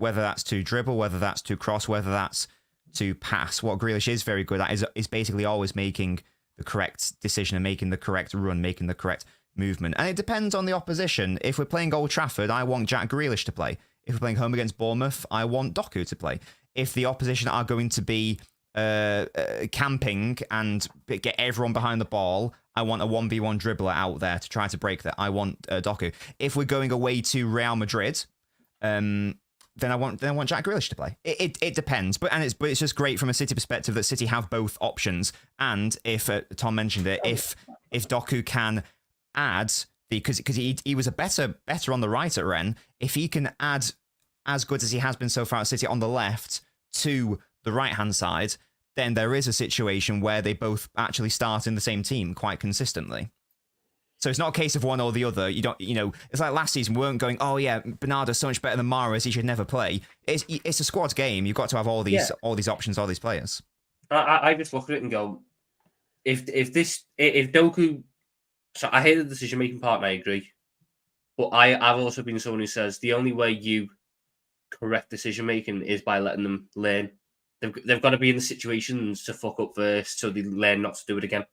dribble, whether that's to cross, whether that's to pass. What Grealish is very good at is basically always making the correct decision and making the correct run, making the correct movement. And it depends on the opposition. If we're playing Old Trafford, I want Jack Grealish to play. If we're playing home against Bournemouth, I want Doku to play. If the opposition are going to be camping and get everyone behind the ball, I want a 1v1 dribbler out there to try to break that. I want Doku. If we're going away to Real Madrid, then I want Jack Grealish to play. It depends, but it's just great from a City perspective that City have both options. And if Tom mentioned it, if Doku can add because he was a better on the right at Rennes, if he can add as good as he has been so far at City on the left to the right hand side, then there is a situation where they both actually start in the same team quite consistently. So it's not a case of one or the other. It's like last season we weren't going, oh yeah, Bernardo's so much better than Mahrez, he should never play. It's a squad game. You've got to have all these options, all these players. I just look at it and go, if Doku, so I hate the decision making part, and I agree, but I've also been someone who says the only way you correct decision making is by letting them learn. They've got to be in the situations to fuck up first, so they learn not to do it again.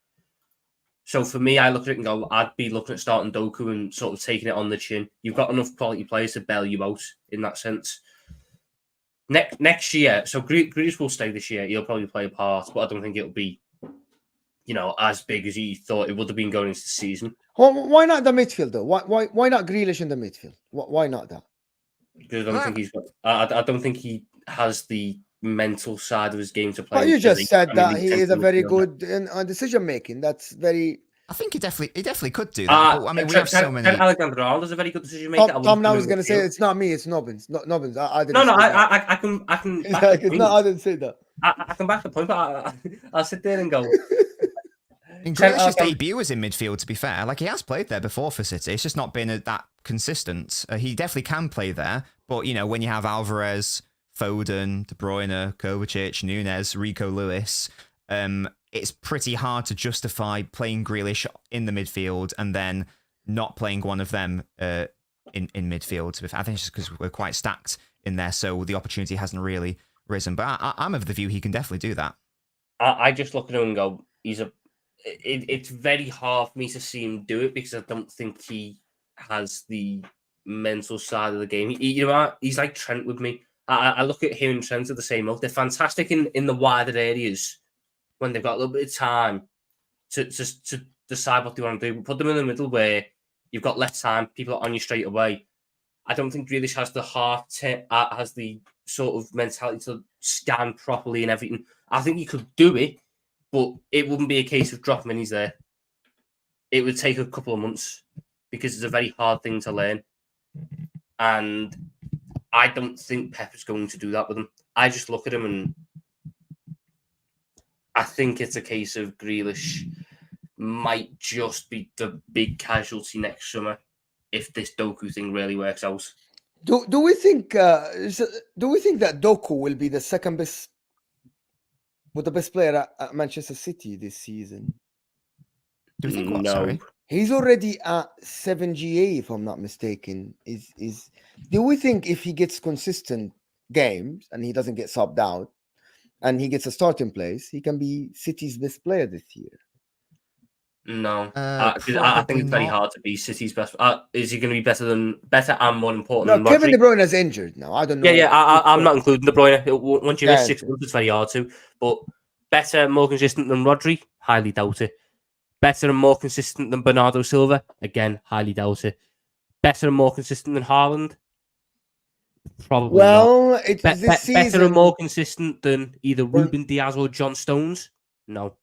So for me, I look at it and go, I'd be looking at starting Doku and sort of taking it on the chin. You've got enough quality players to bail you out in that sense. Next year, so Grealish will stay this year. He'll probably play a part, but I don't think it'll be, as big as he thought it would have been going into the season. Well, why not the midfield though? Why not Grealish in the midfield? Why not that? Because I don't think he's got. I don't think he has the mental side of his game to play. But you just said that he is a very good in decision making. That's very. I think he definitely could do that. I mean, we have so many. Alexander-Arnold is a very good decision maker. Tom now was going to say it's not me, it's Nobbins. Nobbins. I didn't. No, I can. I didn't say that. I can back the point, but I'll sit there and go. Grealish's debut was in midfield, to be fair. Like, he has played there before for City. It's just not been that consistent. He definitely can play there. But, when you have Alvarez, Foden, De Bruyne, Kovacic, Nunez, Rico Lewis, it's pretty hard to justify playing Grealish in the midfield and then not playing one of them in midfield. I think it's just because we're quite stacked in there, so the opportunity hasn't really risen. But I'm of the view he can definitely do that. I just look at him and go, it's very hard for me to see him do it because I don't think he has the mental side of the game. He's like Trent with me. I look at him and Trent at the same level. They're fantastic in the wider areas when they've got a little bit of time to decide what they want to do. Put them in the middle where you've got less time, people are on you straight away. I don't think Grealish has the heart, has the sort of mentality to scan properly and everything. I think he could do it, but it wouldn't be a case of dropping when he's there. It would take a couple of months because it's a very hard thing to learn. And I don't think Pep is going to do that with him. I just look at him and I think it's a case of Grealish might just be the big casualty next summer if this Doku thing really works out. Do we think that Doku will be the second best, the best player at Manchester City this season? Do you think what? No. Sorry, he's already at 7 GA, if I'm not mistaken. Do we think if he gets consistent games and he doesn't get subbed out and he gets a starting place, he can be City's best player this year? No, I think it's very hard to be City's best. Is he going to be better and more important? No, than Kevin De Bruyne is injured now. I don't know. Yeah. I'm not including De Bruyne. Once you miss 6 months, it's very hard to. But better, more consistent than Rodri? Highly doubt it. Better and more consistent than Bernardo Silva? Again, highly doubt it. Better and more consistent than Haaland? Probably not. Well, it's this Better season. and more consistent than either Ruben Diaz or John Stones? No.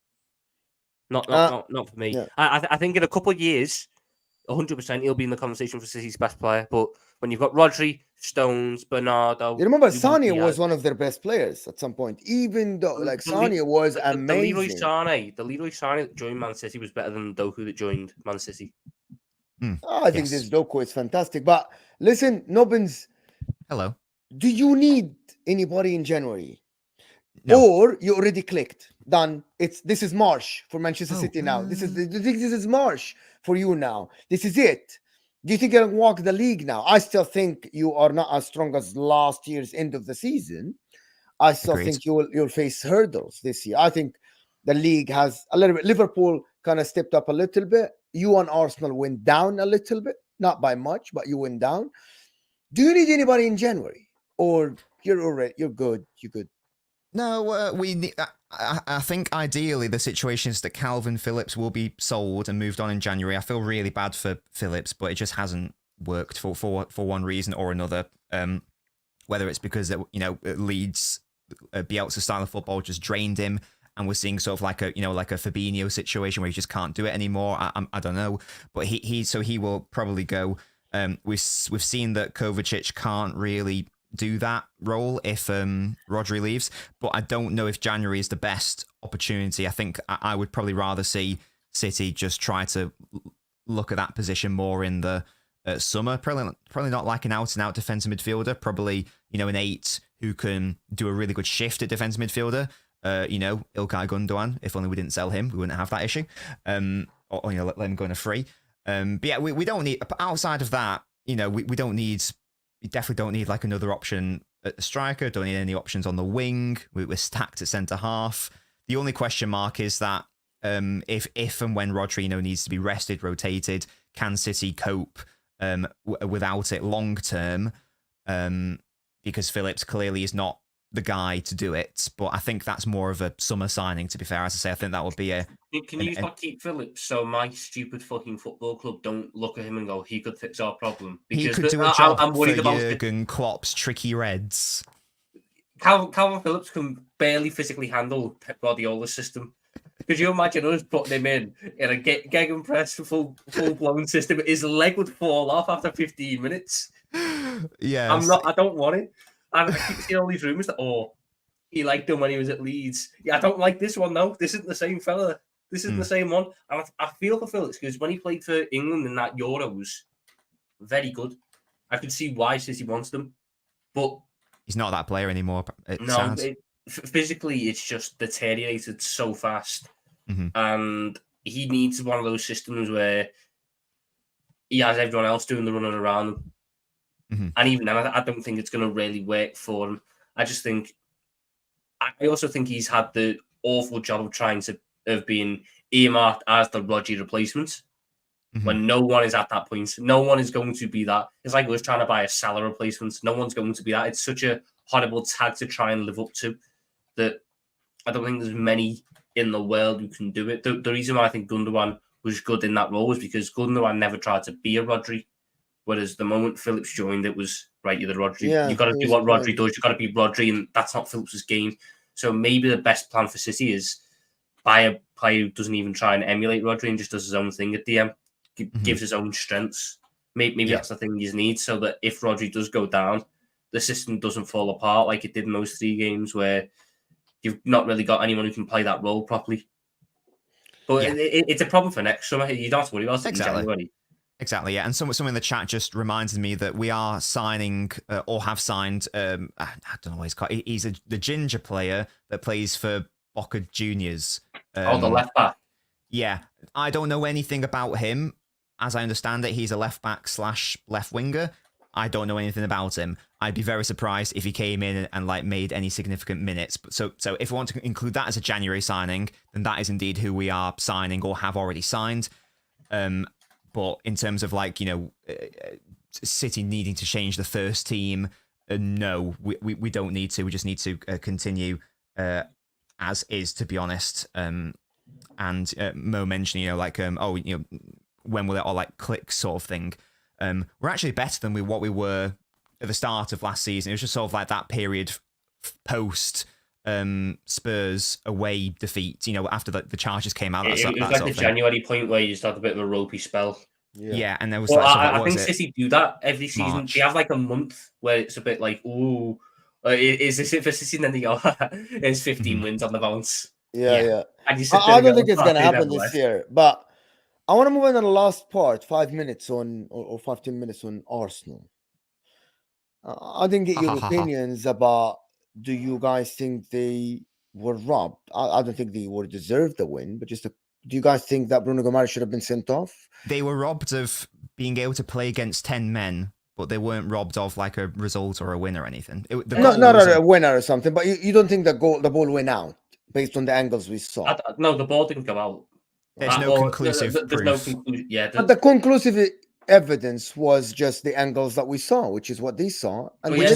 Not for me. Yeah. I think in a couple of years, 100% he'll be in the conversation for City's best player. But when you've got Rodri, Stones, Bernardo... You remember Ruben Sane Diaz, was one of their best players at some point, even though like Sane was the Leroy amazing. Sane that joined Man City was better than Doku that joined Man City. I think this Doku is fantastic. But listen, Nobbins, Hello. do you need anybody in January? No. Or you already clicked? Done. This is March for Manchester City now. Do you think this is March for you now? This is it. Do you think you can walk the league now? I still think you are not as strong as last year's end of the season. I still think you'll face hurdles this year. I think the league has a little bit. Liverpool kind of stepped up a little bit. You and Arsenal went down a little bit, not by much, but you went down. Do you need anybody in January, or you're good? You're good. No, we need. I think ideally the situation is that Calvin Phillips will be sold and moved on in January. I feel really bad for Phillips, but it just hasn't worked for one reason or another. Whether it's because Leeds Bielsa's style of football just drained him, and we're seeing sort of like a Fabinho situation where he just can't do it anymore. I don't know, but he will probably go. We've seen that Kovacic can't really do that role if Rodri leaves, but I don't know if January is the best opportunity. I think I would probably rather see City just try to look at that position more in the summer. Probably not like an out-and-out defensive midfielder. Probably an 8 who can do a really good shift at defensive midfielder. Ilkay Gundogan. If only we didn't sell him, we wouldn't have that issue. Or let him go on a free. But yeah, we don't need, outside of that. We don't need. We definitely don't need like another option at the striker. Don't need any options on the wing. We're stacked at centre half. The only question mark is that if and when Rodri needs to be rested, rotated, can City cope without it long term? Because Phillips clearly is not the guy to do it. But I think that's more of a summer signing, to be fair. As I say, I think that would be a... Can you not keep Phillips so my stupid fucking football club don't look at him and go, he could fix our problem? Because he could do a job I'm worried for Jurgen Klopp's tricky Reds. Calvin Phillips can barely physically handle Pep Guardiola's system. Could you imagine us putting him in a gegenpress full-blown system? His leg would fall off after 15 minutes. Yeah, I don't want it. And I keep seeing all these rumours that, he liked him when he was at Leeds. Yeah, I don't like this one, though. This isn't the same fella. This isn't the same one. And I feel for Phillips because when he played for England in that Euros, very good. I could see why City wants them. But he's not that player anymore. Physically, it's just deteriorated so fast. Mm-hmm. And he needs one of those systems where he has everyone else doing the running around him. Mm-hmm. And even then, I don't think it's going to really work for him. I also think he's had the awful job of being earmarked as the Rodri replacement. Mm-hmm. When no one is at that point. No one is going to be that. It's like us trying to buy a Salah replacement. No one's going to be that. It's such a horrible tag to try and live up to that I don't think there's many in the world who can do it. The reason why I think Gundogan was good in that role was because Gundogan never tried to be a Rodri. Whereas the moment Phillips joined, it was, right, you're the Rodri. Yeah, you've got to do what Rodri does. You've got to be Rodri, and that's not Phillips' game. So maybe the best plan for City is buy a player who doesn't even try and emulate Rodri and just does his own thing at DM, gives his own strengths. Maybe that's the thing you need, so that if Rodri does go down, the system doesn't fall apart like it did in those 3 games where you've not really got anyone who can play that role properly. But it's a problem for next summer. You don't have to worry about it in January. Exactly, yeah. And someone in the chat just reminded me that we are signing or have signed, I don't know what he's called. He's the ginger player that plays for Boca Juniors. The left back. Yeah. I don't know anything about him. As I understand it, he's a left back / left winger. I don't know anything about him. I'd be very surprised if he came in and made any significant minutes. But so if we want to include that as a January signing, then that is indeed who we are signing or have already signed. But in terms of City needing to change the first team, no, we don't need to. We just need to continue as is, to be honest. And Mo mentioned, when will it all click sort of thing. We're actually better than what we were at the start of last season. It was just sort of like that period post Spurs away defeat, after the charges came out. It was like the January point where you just had a bit of a ropey spell. Yeah, and there was I think City do that every season. March. They have like a month where it's a bit like, ooh, is this it for City? And then they go, it's 15 wins on the bounce. Yeah. And I don't think it's going to happen this year. But I want to move on to the last part, 5 minutes on, or 15 minutes on Arsenal. I didn't get your opinions about, do you guys think they were robbed? I don't think they would deserve the win, but do you guys think that Bruno Gomes should have been sent off? They were robbed of being able to play against 10 men, but they weren't robbed of like a result or a win or anything. Not a winner or something, but you don't think the ball went out based on the angles we saw? No, the ball didn't go out. There's no conclusive proof. There's no conclusion. Yeah, but the conclusive evidence was just the angles that we saw, which is what they saw. And you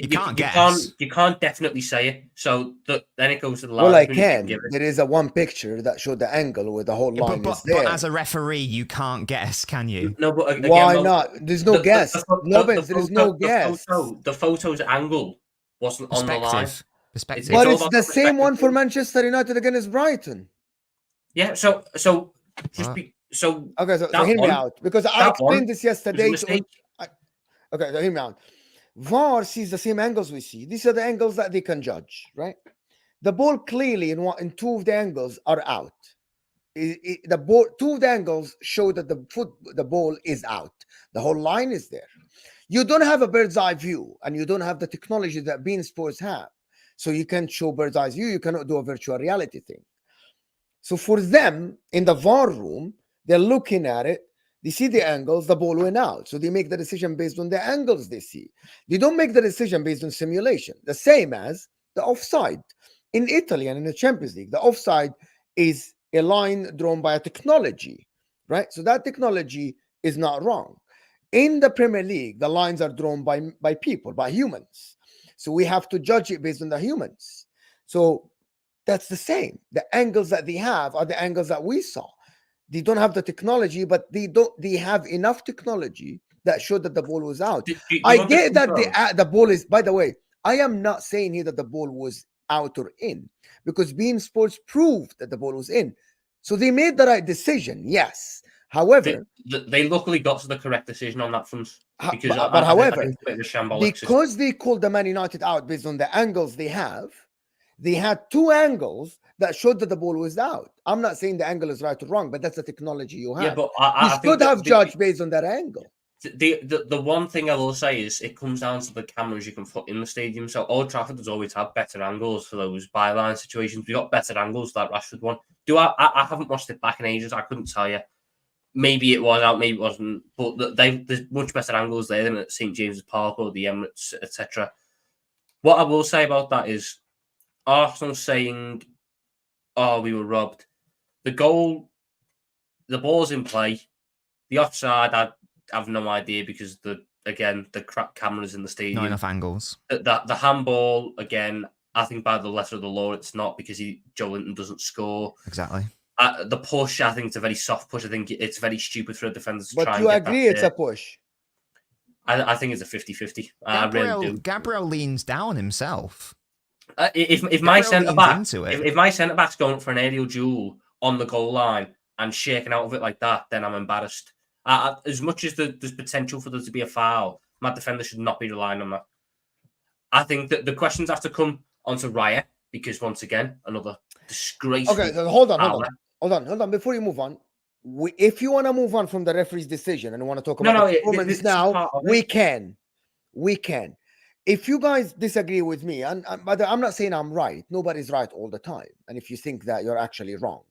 can't guess. You can't definitely say it. So then it goes to the line. Well, I can. There is one picture that showed the angle where the whole line is there. But as a referee, you can't guess, can you? No, but again, why not? There's no guess. There is no guess. The photo's angle wasn't on the line. Perspective. But it's the same one for Manchester United against Brighton. Yeah. So okay, so hear me out, because I explained this yesterday. Okay, so hear me out. VAR sees the same angles we see. These are the angles that they can judge, right? The ball clearly in two of the angles are out. Two of the angles show that the ball is out. The whole line is there. You don't have a bird's eye view, and you don't have the technology that beIN Sports have. So you can't show bird's eye view. You cannot do a virtual reality thing. So for them in the VAR room, they're looking at it. They see the angles, the ball went out. So they make the decision based on the angles they see. They don't make the decision based on simulation. The same as the offside. In Italy and in the Champions League, the offside is a line drawn by a technology, right? So that technology is not wrong. In the Premier League, the lines are drawn by people, by humans. So we have to judge it based on the humans. So that's the same. The angles that they have are the angles that we saw. They don't have the technology, but they have enough technology that showed that the ball was out. I get that the ball is, by the way, I am not saying here that the ball was out or in, because beIN Sports proved that the ball was in. So they made the right decision, yes. However, they luckily got to the correct decision on that front. Because because they called the Man United out based on the angles they had two angles that showed that the ball was out. I'm not saying the angle is right or wrong, but that's the technology you have. Yeah, but I could have judged based on that angle. The one thing I will say is it comes down to the cameras you can put in the stadium. So Old Trafford has always had better angles for those byline situations. We got better angles for that Rashford one. I haven't watched it back in ages. I couldn't tell you. Maybe it was out, maybe it wasn't. But there's much better angles there than at St. James's Park or the Emirates, etc. What I will say about that is Arsenal saying, "Oh, we were robbed." The ball's in play. The offside, I have no idea because the crap cameras in the stadium. Not enough angles. The handball, again, I think by the letter of the law, it's not because Joe Linton doesn't score. Exactly. The push, I think it's a very soft push. I think it's very stupid for a defender to try and get that. But you agree it's a push? I think it's a 50-50. I really do. Gabriel leans down himself. If my centre-back's going for an aerial duel on the goal line and shaking out of it like that, then I'm embarrassed. As much as there's potential for there to be a foul, my defender should not be relying on that. I think that the questions have to come onto Raya, because once again, another disgrace. Okay, so hold on. Before you move on, if you want to move on from the referee's decision and want to talk about the performance now, we can. If you guys disagree with me, but I'm not saying I'm right. Nobody's right all the time. And if you think that, you're actually wrong.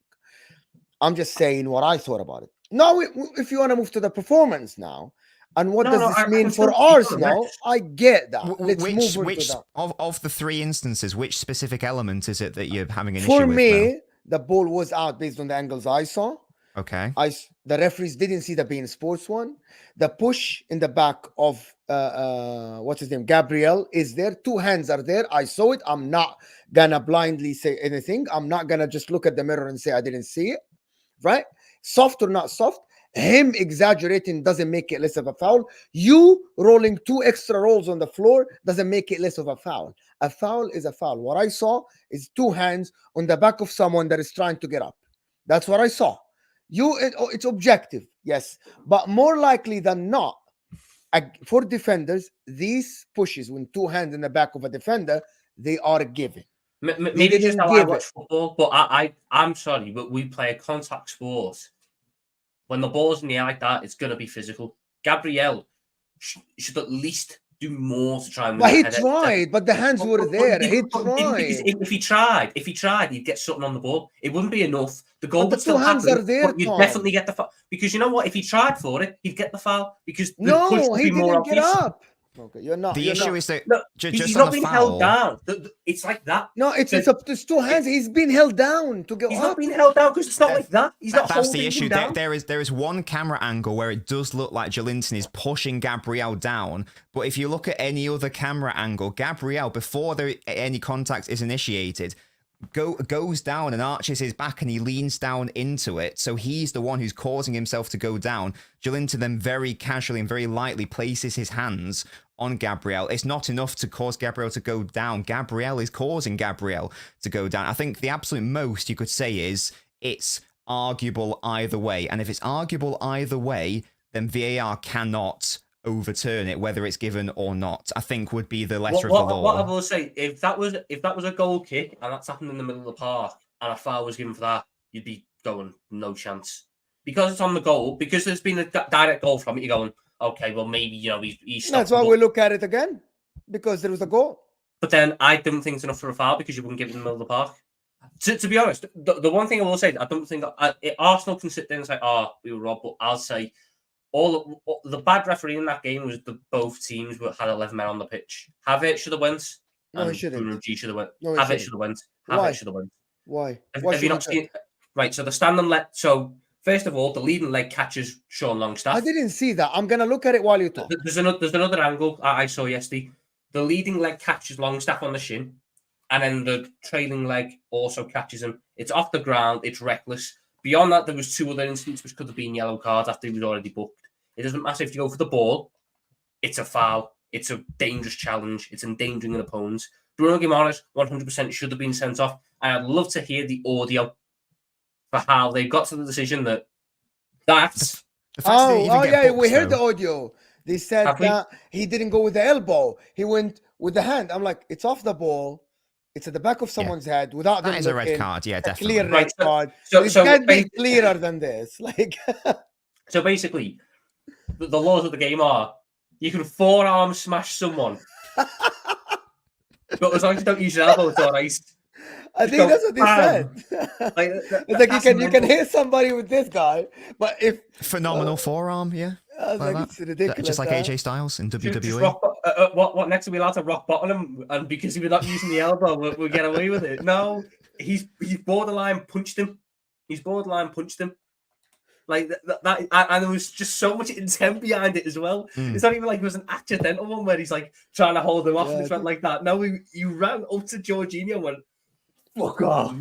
I'm just saying what I thought about it. Now, if you want to move to the performance now, and what does this mean for Arsenal? I get that. Let's move on to that. Of the three instances, which specific element is it that you're having an issue with? For me, the ball was out based on the angles I saw. Okay. The referees didn't see the beIN Sports one. The push in the back of what's his name, Gabriel, is there. Two hands are there. I saw it. I'm not gonna blindly say anything. I'm not gonna just look at the mirror and say I didn't see it. Right? Soft or not soft. Him exaggerating doesn't make it less of a foul. You rolling 2 extra rolls on the floor doesn't make it less of a foul. A foul is a foul. What I saw is 2 hands on the back of someone that is trying to get up. That's what I saw. It's objective, yes, but more likely than not, for defenders, these pushes when 2 hands in the back of a defender, they are given. Maybe just how I watch football, but I'm sorry, but we play a contact sport. When the ball's in the air like that, it's going to be physical. Gabriel should at least do more to try and win. But he tried, but the hands were there. He tried. If he tried, he'd get something on the ball. It wouldn't be enough. The goal would still happen, are there, but you'd definitely get the foul. Because you know what? If he tried for it, he'd get the foul. Because no, he didn't get up. Okay, you're not. The issue is that he's not being held down. It's like that. No, it's 2 hands. He's been held down to go up. He's not being held down because it's not like that. He's not. That's the issue. There is one camera angle where it does look like Joelinton is pushing Gabriel down, but if you look at any other camera angle, Gabriel, before any contact is initiated, goes down and arches his back and he leans down into it. So he's the one who's causing himself to go down. Joelinton then very casually and very lightly places his hands on Gabriel. It's not enough to cause Gabriel to go down. Gabriel is causing Gabriel to go down. I think the absolute most you could say is it's arguable either way. And if it's arguable either way, then VAR cannot overturn it, whether it's given or not. I think would be the letter of the law. What I will say, if that was a goal kick and that's happened in the middle of the park and a foul was given for that, you'd be going no chance because it's on the goal. Because there's been a direct goal from it. You're going, okay, well maybe he's. That's why we look at it again because there was a goal. But then I don't think it's enough for a foul because you wouldn't give it in the middle of the park. To be honest, the one thing I will say, I don't think Arsenal can sit there and say, "Oh, we were robbed," but I'll say. All the bad referee in that game was both teams had 11 men on the pitch. Havertz should have went. No, he shouldn't. Bruno G should have went. No, Havertz should have went. Havertz should have went. Why? Have you not seen? Right. So the standing leg. So first of all, the leading leg catches Sean Longstaff. I didn't see that. I'm gonna look at it while you talk. There's another angle I saw yesterday. The leading leg catches Longstaff on the shin, and then the trailing leg also catches him. It's off the ground. It's reckless. Beyond that, there was 2 other incidents which could have been yellow cards after he was already booked. It doesn't matter if you go for the ball. It's a foul. It's a dangerous challenge. It's endangering an opponent. Bruno Guimaraes 100% should have been sent off. And I'd love to hear the audio for how they got to the decision that that's... We heard the audio. They said that he didn't go with the elbow. He went with the hand. I'm like, it's off the ball. It's at the back of someone's head without them looking. That is a red card. Yeah, definitely. Clear red card. So it can't be clearer than this. Like... So basically... The laws of the game are you can forearm smash someone, but as long as you don't use your elbow, it's all right. I think that's what they said. It's like you can hit somebody with this guy, but if phenomenal forearm, yeah, it's ridiculous. Just like AJ Styles in WWE. What next? Are we allowed to rock bottom him? And because we're not using the elbow, we'll get away with it. No, he's borderline punched him. Like that, and there was just so much intent behind it as well. It's not even like it was an accidental one where he's like trying to hold him off and it went like that. No, you ran up to Jorginho and went, fuck off.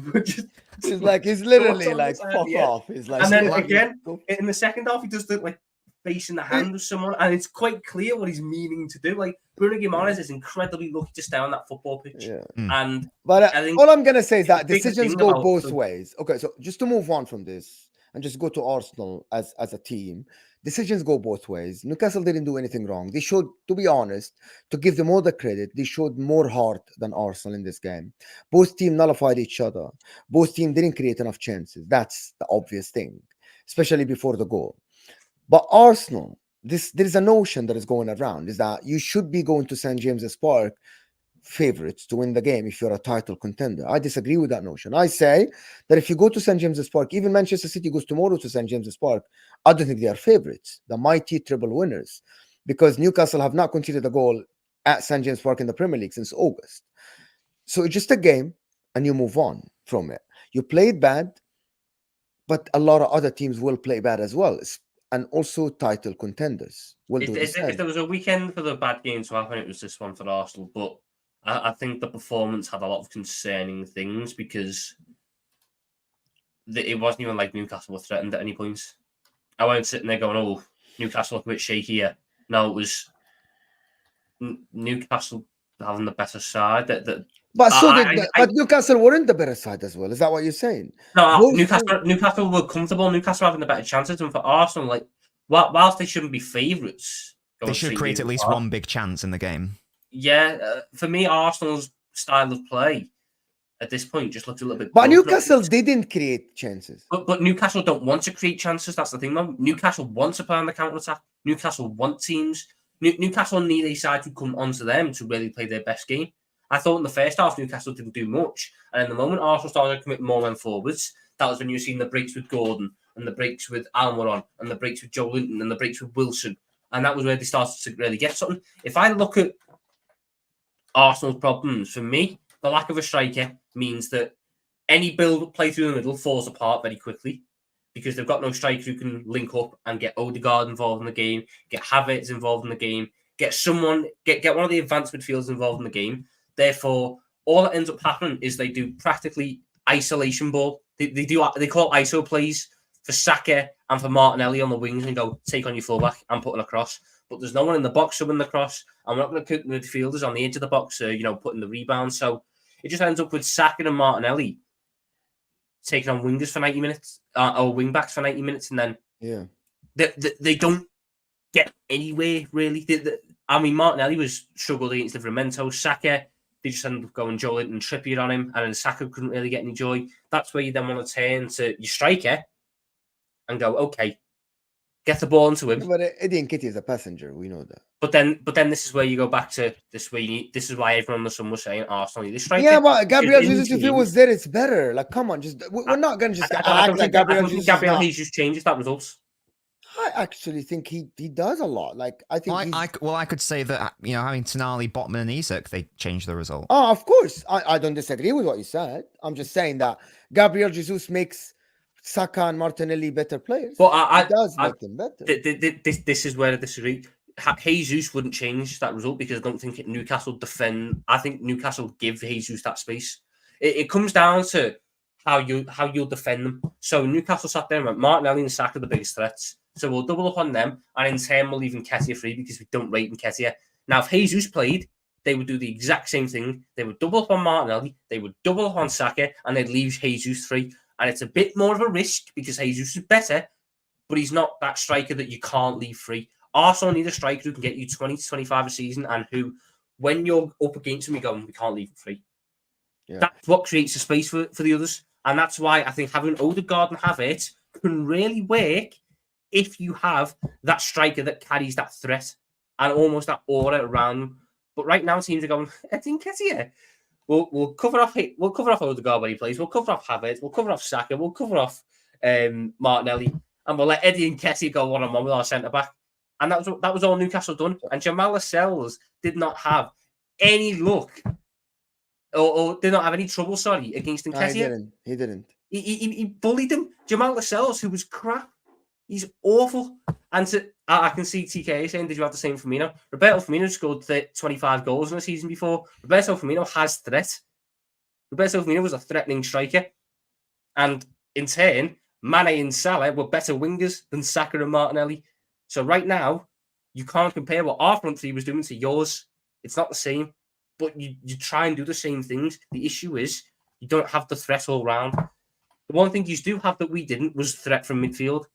He's literally like, fuck off. He's like, and then again, in the second half, he does the like facing the hand of someone, and it's quite clear what he's meaning to do. Like Bruno Guimaraes is incredibly lucky to stay on that football pitch. But all I'm gonna say is that decisions go both ways. Okay, so just to move on from this. And just go to Arsenal as a team. Decisions go both ways. Newcastle didn't do anything wrong. They showed, to be honest, to give them all the credit, they showed more heart than Arsenal in this game. Both teams nullified each other. Both teams didn't create enough chances. That's the obvious thing, especially before the goal. But Arsenal, there is a notion that is going around, is that you should be going to St. James's Park favorites to win the game if you're a title contender. I disagree with that notion. I say that if you go to St. James's Park, even Manchester City goes tomorrow to St. James's Park, I don't think they are favorites, the mighty treble winners, because Newcastle have not conceded a goal at St. James's Park in the Premier League since August. So it's just a game and you move on from it. You played bad, but a lot of other teams will play bad as well, and also title contenders will do the same. If there was a weekend for the bad game to happen, it was this one for Arsenal, but I think the performance had a lot of concerning things because it wasn't even like Newcastle were threatened at any points. I wasn't sitting there going, "Oh, Newcastle look a bit shaky here." No, it was Newcastle having the better side. But Newcastle weren't the better side as well. Is that what you're saying? No, Newcastle were comfortable. Newcastle having the better chances, and for Arsenal, like whilst they shouldn't be favourites, they should create at least one big chance in the game. Yeah, for me, Arsenal's style of play at this point just looks a little bit. But Newcastle didn't create chances. But Newcastle don't want to create chances. That's the thing, man. Newcastle wants to play on the counter attack. Newcastle want teams. Newcastle need a side to come onto them to really play their best game. I thought in the first half, Newcastle didn't do much. And in the moment Arsenal started to commit more men forwards, that was when you were seeing the breaks with Gordon and the breaks with Almiron and the breaks with Joe Linton and the breaks with Wilson. And that was where they started to really get something. If I look at Arsenal's problems, for me, the lack of a striker means that any build play through the middle falls apart very quickly because they've got no striker who can link up and get Odegaard involved in the game, get Havertz involved in the game, get one of the advanced midfielders involved in the game. Therefore, all that ends up happening is they do practically isolation ball. They call ISO plays for Saka and for Martinelli on the wings and go, take on your fullback and put an across. But there's no one in the box to win the cross. And we're not going to put the midfielders on the edge of the box, putting the rebound. So it just ends up with Saka and Martinelli taking on wingers for 90 minutes or wing backs for 90 minutes. And then they don't get anywhere, really. Martinelli was struggled against Livramento. Saka, they just ended up going Joe Linton and Trippier on him. And then Saka couldn't really get any joy. That's where you then want to turn to your striker and go, okay, get the ball into him. But Eddie Nketiah is a passenger. We know that. But then this is where you go back to this. This is why everyone on the sun was saying Arsenal need a striker. Yeah, but Gabriel Jesus, if he was there, it's better. Like, come on, we're not going to just act like Gabriel Jesus. Gabriel Jesus changes that result. I actually think he does a lot. Like, I think. I could say that having Tonali, Botman, and Isak, they changed the result. Oh, of course, I don't disagree with what you said. I'm just saying that Gabriel Jesus makes Saka and Martinelli better players. But it does make them better. This is where I disagree. Jesus wouldn't change that result because I don't think Newcastle defend. I think Newcastle give Jesus that space. It comes down to how you'll defend them. So Newcastle sat there and went, Martinelli and Saka are the biggest threats. So we'll double up on them, and in turn we'll leave Nketiah free because we don't rate Nketiah. Now, if Jesus played, they would do the exact same thing. They would double up on Martinelli, they would double up on Saka, and they'd leave Jesus free. And it's a bit more of a risk because Jesus is better, but he's not that striker that you can't leave free. Arsenal need a striker who can get you 20 to 25 a season and who, when you're up against him, you go, we can't leave him free. Yeah. That's what creates a space for the others. And that's why I think having Odegaard and Havertz can really work if you have that striker that carries that threat and almost that aura around him. But right now, teams are going, Eddie Nketiah. We'll cover off Odegaard when he plays. We'll cover off Havertz. We'll cover off Saka. We'll cover off Martinelli, and we'll let Eddie Nketiah go one-on-one with our centre back. And that was all Newcastle done. And Jamal Lascelles did not have any luck, or did not have any trouble. Sorry, against Nketiah. He didn't. He bullied him. Jamal Lascelles, who was crap. He's awful. And I can see TK saying, did you have the same Firmino? Roberto Firmino scored 25 goals in the season before. Roberto Firmino has threat. Roberto Firmino was a threatening striker. And in turn, Mane and Salah were better wingers than Saka and Martinelli. So right now, you can't compare what our front three was doing to yours. It's not the same. But you try and do the same things. The issue is you don't have the threat all round. The one thing you do have that we didn't was threat from midfield.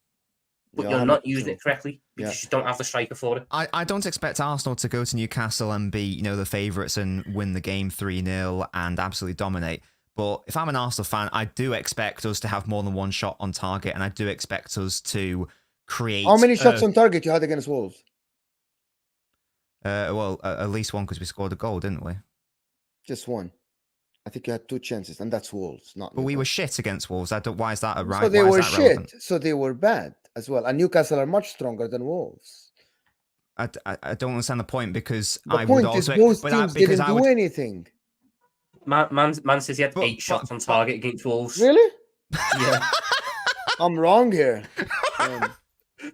But you're not using it correctly because you don't have the striker for it. I don't expect Arsenal to go to Newcastle and be, the favourites and win the game 3-0 and absolutely dominate. But if I'm an Arsenal fan, I do expect us to have more than one shot on target, and I do expect us to create. How many shots on target you had against Wolves? At least one because we scored a goal, didn't we? Just one. I think you had 2 chances, and that's Wolves. But we were shit against Wolves. Why is that a right? So they were shit. Relevant? So they were bad as well. And Newcastle are much stronger than Wolves. I don't understand the point because the point is both teams didn't do anything. Man City had 8 shots on target against Wolves. Really? Yeah. I'm wrong here.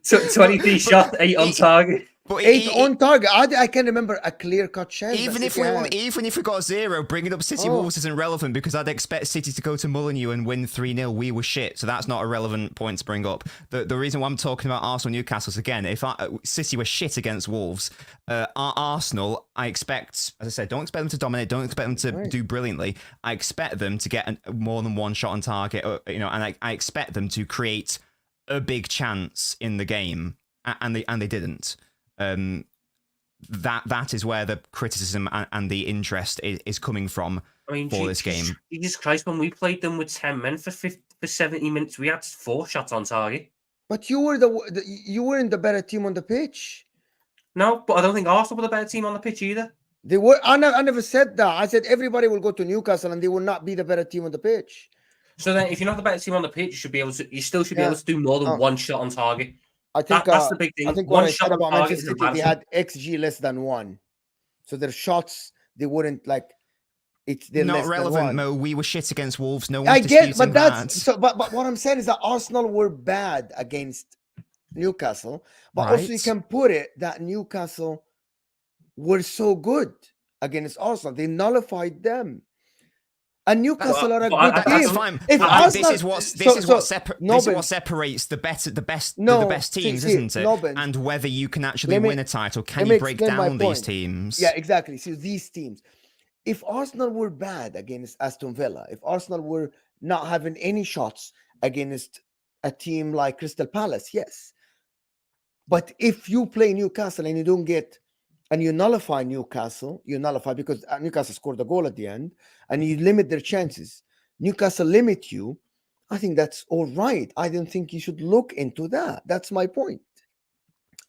23 shots, 8 on target. But 8 on target. I can remember a clear-cut chance. even if we got 0, bringing up City Wolves isn't relevant because I'd expect City to go to Molineux and win 3-0. We were shit, so that's not a relevant point to bring up. The reason why I'm talking about Arsenal Newcastle is, again, if City were shit against Wolves, Arsenal, I expect, as I said, don't expect them to dominate, don't expect them to do brilliantly. I expect them to get more than one shot on target, and I expect them to create a big chance in the game, and they didn't. That is where the criticism and the interest is coming from for this game. Jesus Christ, when we played them with 10 men for 70 minutes, we had 4 shots on target. But you weren't the better team on the pitch. No, but I don't think Arsenal were the better team on the pitch either. They were. I never said that. I said everybody will go to Newcastle and they will not be the better team on the pitch. So then, if you're not the better team on the pitch, you still should be able to do more than one shot on target. I think that's the big thing. I think one what I shot said about on target Manchester City, they had XG less than 1, so their shots they wouldn't like. They're not relevant, Mo. We were shit against Wolves. No one's I get, disputing but that's that. so. But what I'm saying is that Arsenal were bad against Newcastle, but also you can put it that Newcastle were so good against Arsenal. They nullified them. And Newcastle are a good team. That's fine. This is what separates the best teams, isn't it? And whether you can actually win a title. Can you break down these teams? Yeah, exactly. So these teams. If Arsenal were bad against Aston Villa, if Arsenal were not having any shots against a team like Crystal Palace, yes. But if you play Newcastle and you don't get, and you nullify Newcastle, because Newcastle scored a goal at the end, and you limit their chances. Newcastle limit you. I think that's all right. I don't think you should look into that. That's my point.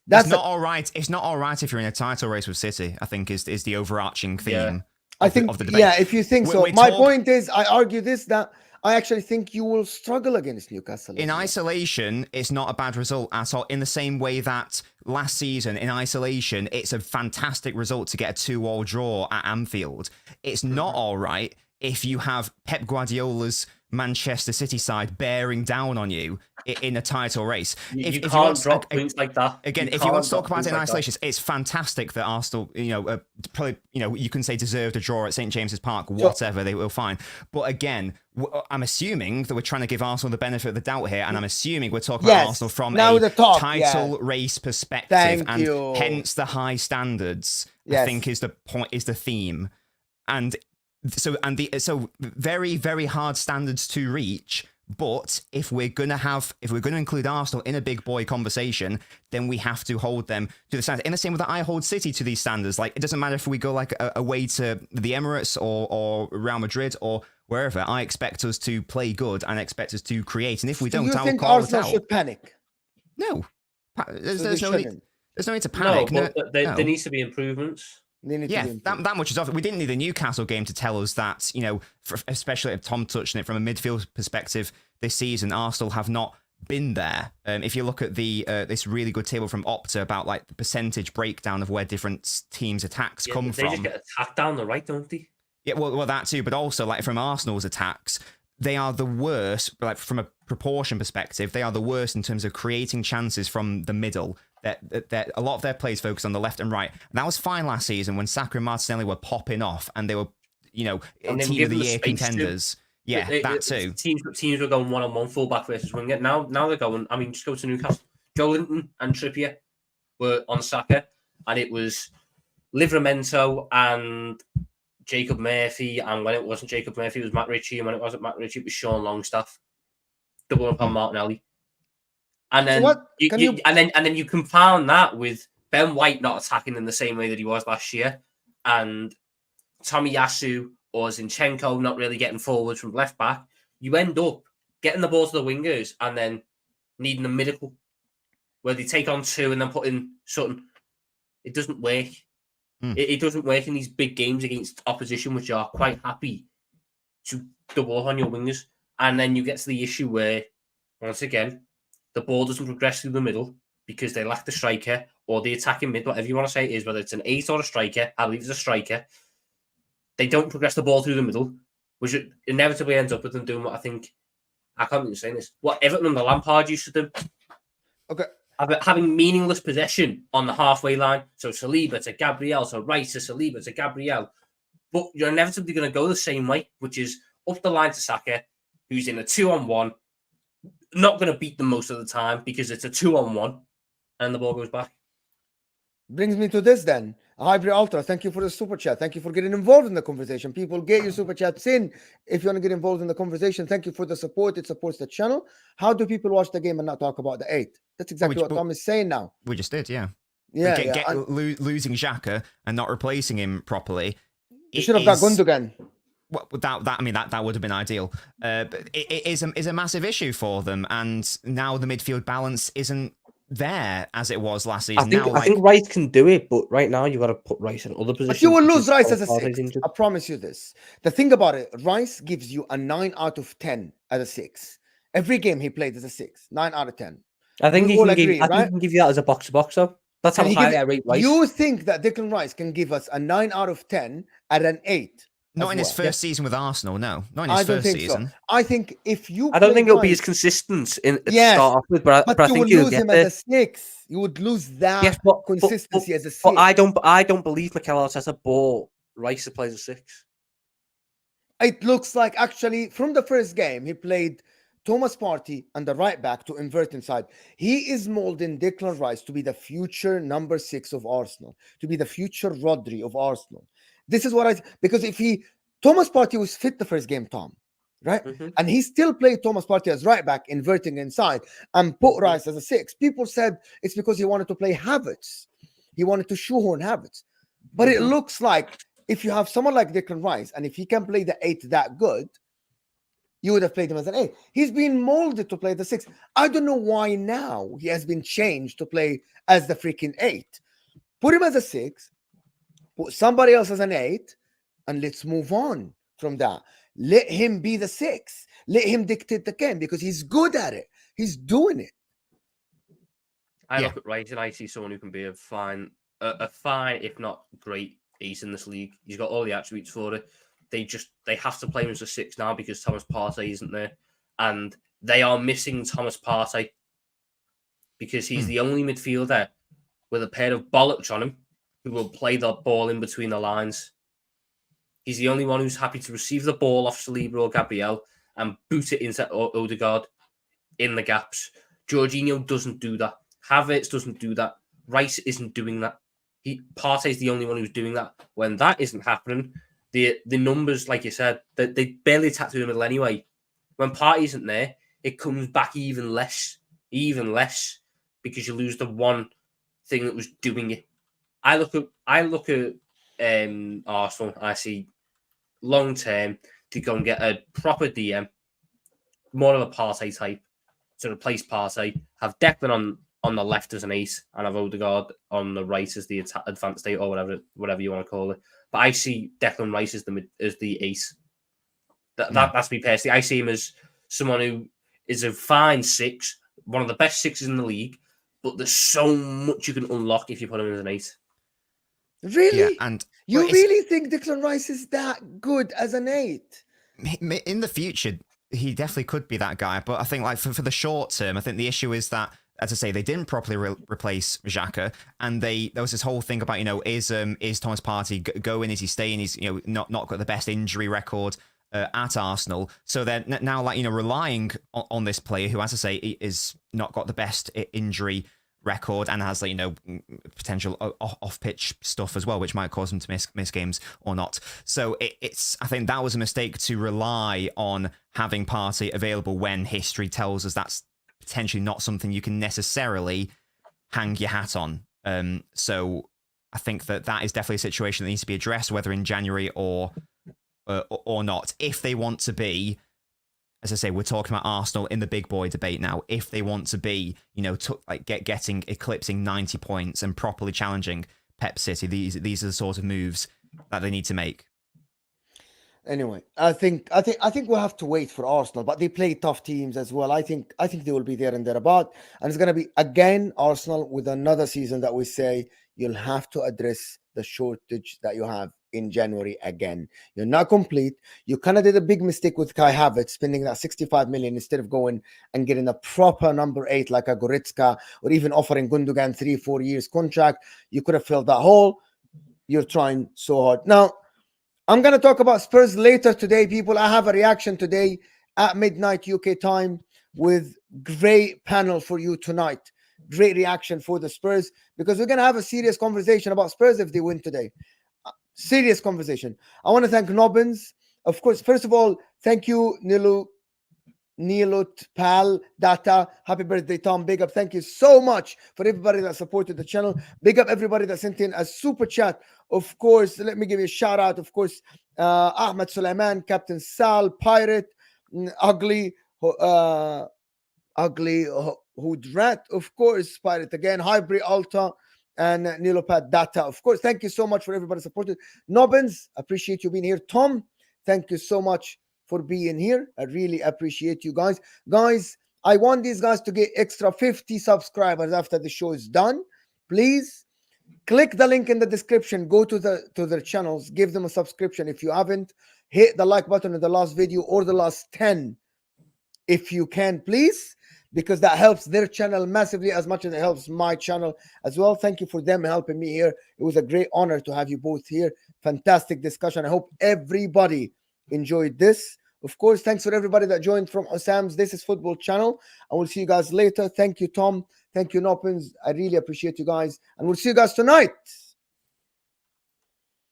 It's not all right. It's not all right if you're in a title race with City, I think is the overarching theme. Yeah. I think, of the debate. Yeah, if you think so. My point is, I argue that I actually think you will struggle against Newcastle. In isolation, it's not a bad result at all. In the same way that last season, in isolation, it's a fantastic result to get a 2-2 draw at Anfield. It's not all right if you have Pep Guardiola's Manchester City side bearing down on you in a title race. You can't drop points like that. Again, if you want to talk about it in isolation, it's fantastic that Arsenal, probably, you can say deserved a draw at St. James's Park, whatever, they will fine. But again, I'm assuming that we're trying to give Arsenal the benefit of the doubt here, and I'm assuming we're talking about Arsenal from a title race perspective, hence the high standards. I think is the point, is the theme, and so very, very hard standards to reach. But if we're gonna include Arsenal in a big boy conversation, then we have to hold them to the standards. In the same way that I hold City to these standards. Like, it doesn't matter if we go like away to the Emirates or Real Madrid or wherever. I expect us to play good and expect us to create. And if we don't, I'll call it out. Arsenal should panic? No, there's no need to panic. No, but there needs to be improvements. That much is off. We didn't need the Newcastle game to tell us that, especially if Tom touched on it from a midfield perspective this season, Arsenal have not been there. If you look at the this really good table from Opta about like the percentage breakdown of where different teams' attacks come from. They just get attacked down the right, don't they? Yeah, well, that too, but also like from Arsenal's attacks, they are the worst. Like from a proportion perspective, they are the worst in terms of creating chances from the middle. That a lot of their plays focus on the left and right. And that was fine last season when Saka and Martinelli were popping off and they were, team of the year contenders. Yeah, that too. Teams were going one-on-one fullback versus winger. Now they're going. I mean, just go to Newcastle. Joe Linton and Trippier were on Saka, and it was Livramento and Jacob Murphy. And when it wasn't Jacob Murphy, it was Matt Ritchie. And when it wasn't Matt Ritchie, it was Sean Longstaff. Double up on Martinelli. And then and then you compound that with Ben White not attacking in the same way that he was last year, and Tomiyasu or Zinchenko not really getting forward from left back. You end up getting the ball to the wingers and then needing a miracle where they take on 2 and then put in Sutton. It doesn't work. It doesn't work in these big games against opposition, which are quite happy to double up on your wingers. And then you get to the issue where, once again, the ball doesn't progress through the middle because they lack the striker or the attacking mid, whatever you want to say it is, whether it's an 8 or a striker. I believe it's a striker. They don't progress the ball through the middle, which inevitably ends up with them doing what I can't even say this, what Everton under Lampard used to do. Okay. having meaningless possession on the halfway line. So Saliba to Gabriel, so Rice to Saliba to Gabriel. But you're inevitably going to go the same way, which is up the line to Saka, who's in a 2-on-1. Not going to beat them most of the time because it's a 2-on-1, and the ball goes back. Brings me to this then. Hybrid Ultra, thank you for the super chat. Thank you for getting involved in the conversation. People, get your super chats in if you want to get involved in the conversation. Thank you for the support. It supports the channel. How do people watch the game and not talk about the 8? That's exactly what Tom is saying now. We just did, yeah. Yeah, Losing Xhaka and not replacing him properly. You should have got Gundogan. Well, that would have been ideal. But it is a massive issue for them, and now the midfield balance isn't there as it was last season. I think Rice can do it, but right now you've got to put Rice in other positions. But you will lose Rice as a 6. I promise you this. The thing about it, Rice gives you a 9 out of 10 as a 6. Every game he played as a 6, 9 out of 10. I think he can give you that as a box-to-box, though. That's how highly I rate Rice. You think that Declan Rice can give us a 9 out of 10 at an 8? Not in his first season with Arsenal, no. Not in his first season. So. I think if you... I don't think it'll be as consistent at start off with, but I think you would lose him as a 6. You would lose that consistency as a 6. But I don't believe Mikel Arteta bought Rice to play as a 6. It looks like, actually, from the first game, he played Thomas Partey and the right back to invert inside. He is molding Declan Rice to be the future number 6 of Arsenal, to be the future Rodri of Arsenal. This is what because Thomas Partey was fit the first game, Tom, right? Mm-hmm. And he still played Thomas Partey as right back, inverting inside, and put Rice as a 6. People said it's because he wanted to play Havertz. He wanted to shoehorn Havertz. But it looks like if you have someone like Declan Rice, and if he can play the 8 that good, you would have played him as an 8. He's been molded to play the 6. I don't know why now he has been changed to play as the freaking 8. Put him as a 6. Put somebody else as an 8, and let's move on from that. Let him be the 6. Let him dictate the game because he's good at it. He's doing it. I look at Rice and I see someone who can be a fine, if not great, ace in this league. He's got all the attributes for it. They have to play him as a 6 now because Thomas Partey isn't there, and they are missing Thomas Partey because he's the only midfielder with a pair of bollocks on him who will play the ball in between the lines. He's the only one who's happy to receive the ball off Saliba or Gabriel and boot it into Odegaard in the gaps. Jorginho doesn't do that. Havertz doesn't do that. Rice isn't doing that. Partey's the only one who's doing that. When that isn't happening, the numbers, like you said, they barely attack through the middle anyway. When Partey isn't there, it comes back even less, because you lose the one thing that was doing it. I look at Arsenal. I see long term to go and get a proper DM, more of a Partey type, to replace Partey. Have Declan on the left as an ace, and have Odegaard on the right as the advanced state, or whatever you want to call it. But I see Declan Rice as the ace. That's me personally. I see him as someone who is a fine 6, one of the best 6s in the league. But there's so much you can unlock if you put him as an 8. Really? Yeah, and you really think Declan Rice is that good as an 8? In the future, he definitely could be that guy. But I think, like, for the short term, I think the issue is that, as I say, they didn't properly replace Xhaka, and there was this whole thing about, is Thomas Partey going? Is he staying? He's not got the best injury record at Arsenal, so they're now relying on this player who, as I say, is not got the best injury record and has potential off-pitch stuff as well, which might cause him to miss games or not. So I think that was a mistake to rely on having Partey available when history tells us that's potentially not something you can necessarily hang your hat on. So I think that is definitely a situation that needs to be addressed, whether in January or not. If they want to be, as I say, we're talking about Arsenal in the big boy debate now. If they want to be, eclipsing 90 points and properly challenging Pep City, these are the sort of moves that they need to make. Anyway, I think we'll have to wait for Arsenal, but they play tough teams as well. I think they will be there and thereabout, and it's going to be again Arsenal with another season that we say you'll have to address the shortage that you have in January again. You're not complete. You kind of did a big mistake with Kai Havertz spending that 65 million instead of going and getting a proper number 8 like a Goretzka, or even offering Gundogan 3-4 years contract. You could have filled that hole. You're trying so hard. Now, I'm going to talk about Spurs later today, people. I have a reaction today at midnight UK time with great panel for you tonight. Great reaction for the Spurs, because we're going to have a serious conversation about Spurs if they win today. Serious conversation. I want to thank Nobbins. Of course, first of all, thank you, Nilut Pal Data. Happy birthday, Tom. Big up. Thank you so much for everybody that supported the channel. Big up everybody that sent in a super chat. Of course, let me give you a shout out. Of course, Ahmed Sulaiman, Captain Sal, Pirate, Ugly Hudrat, of course, Pirate again, Hybrid Alta, and Nilopad Data. Of course, thank you so much for everybody supported. Nobbins, appreciate you being here. Tom, thank you so much for being here. I really appreciate you guys. Guys, I want these guys to get extra 50 subscribers after the show is done. Please click the link in the description. Go to their channels. Give them a subscription if you haven't. Hit the like button in the last video or the last 10 if you can, please, because that helps their channel massively as much as it helps my channel as well. Thank you for them helping me here. It was a great honor to have you both here. Fantastic discussion. I hope everybody enjoyed this. Of course, thanks for everybody that joined from Ossam's This Is Football channel. I will see you guys later. Thank you, Tom. Thank you, Noppins. I really appreciate you guys. And we'll see you guys tonight.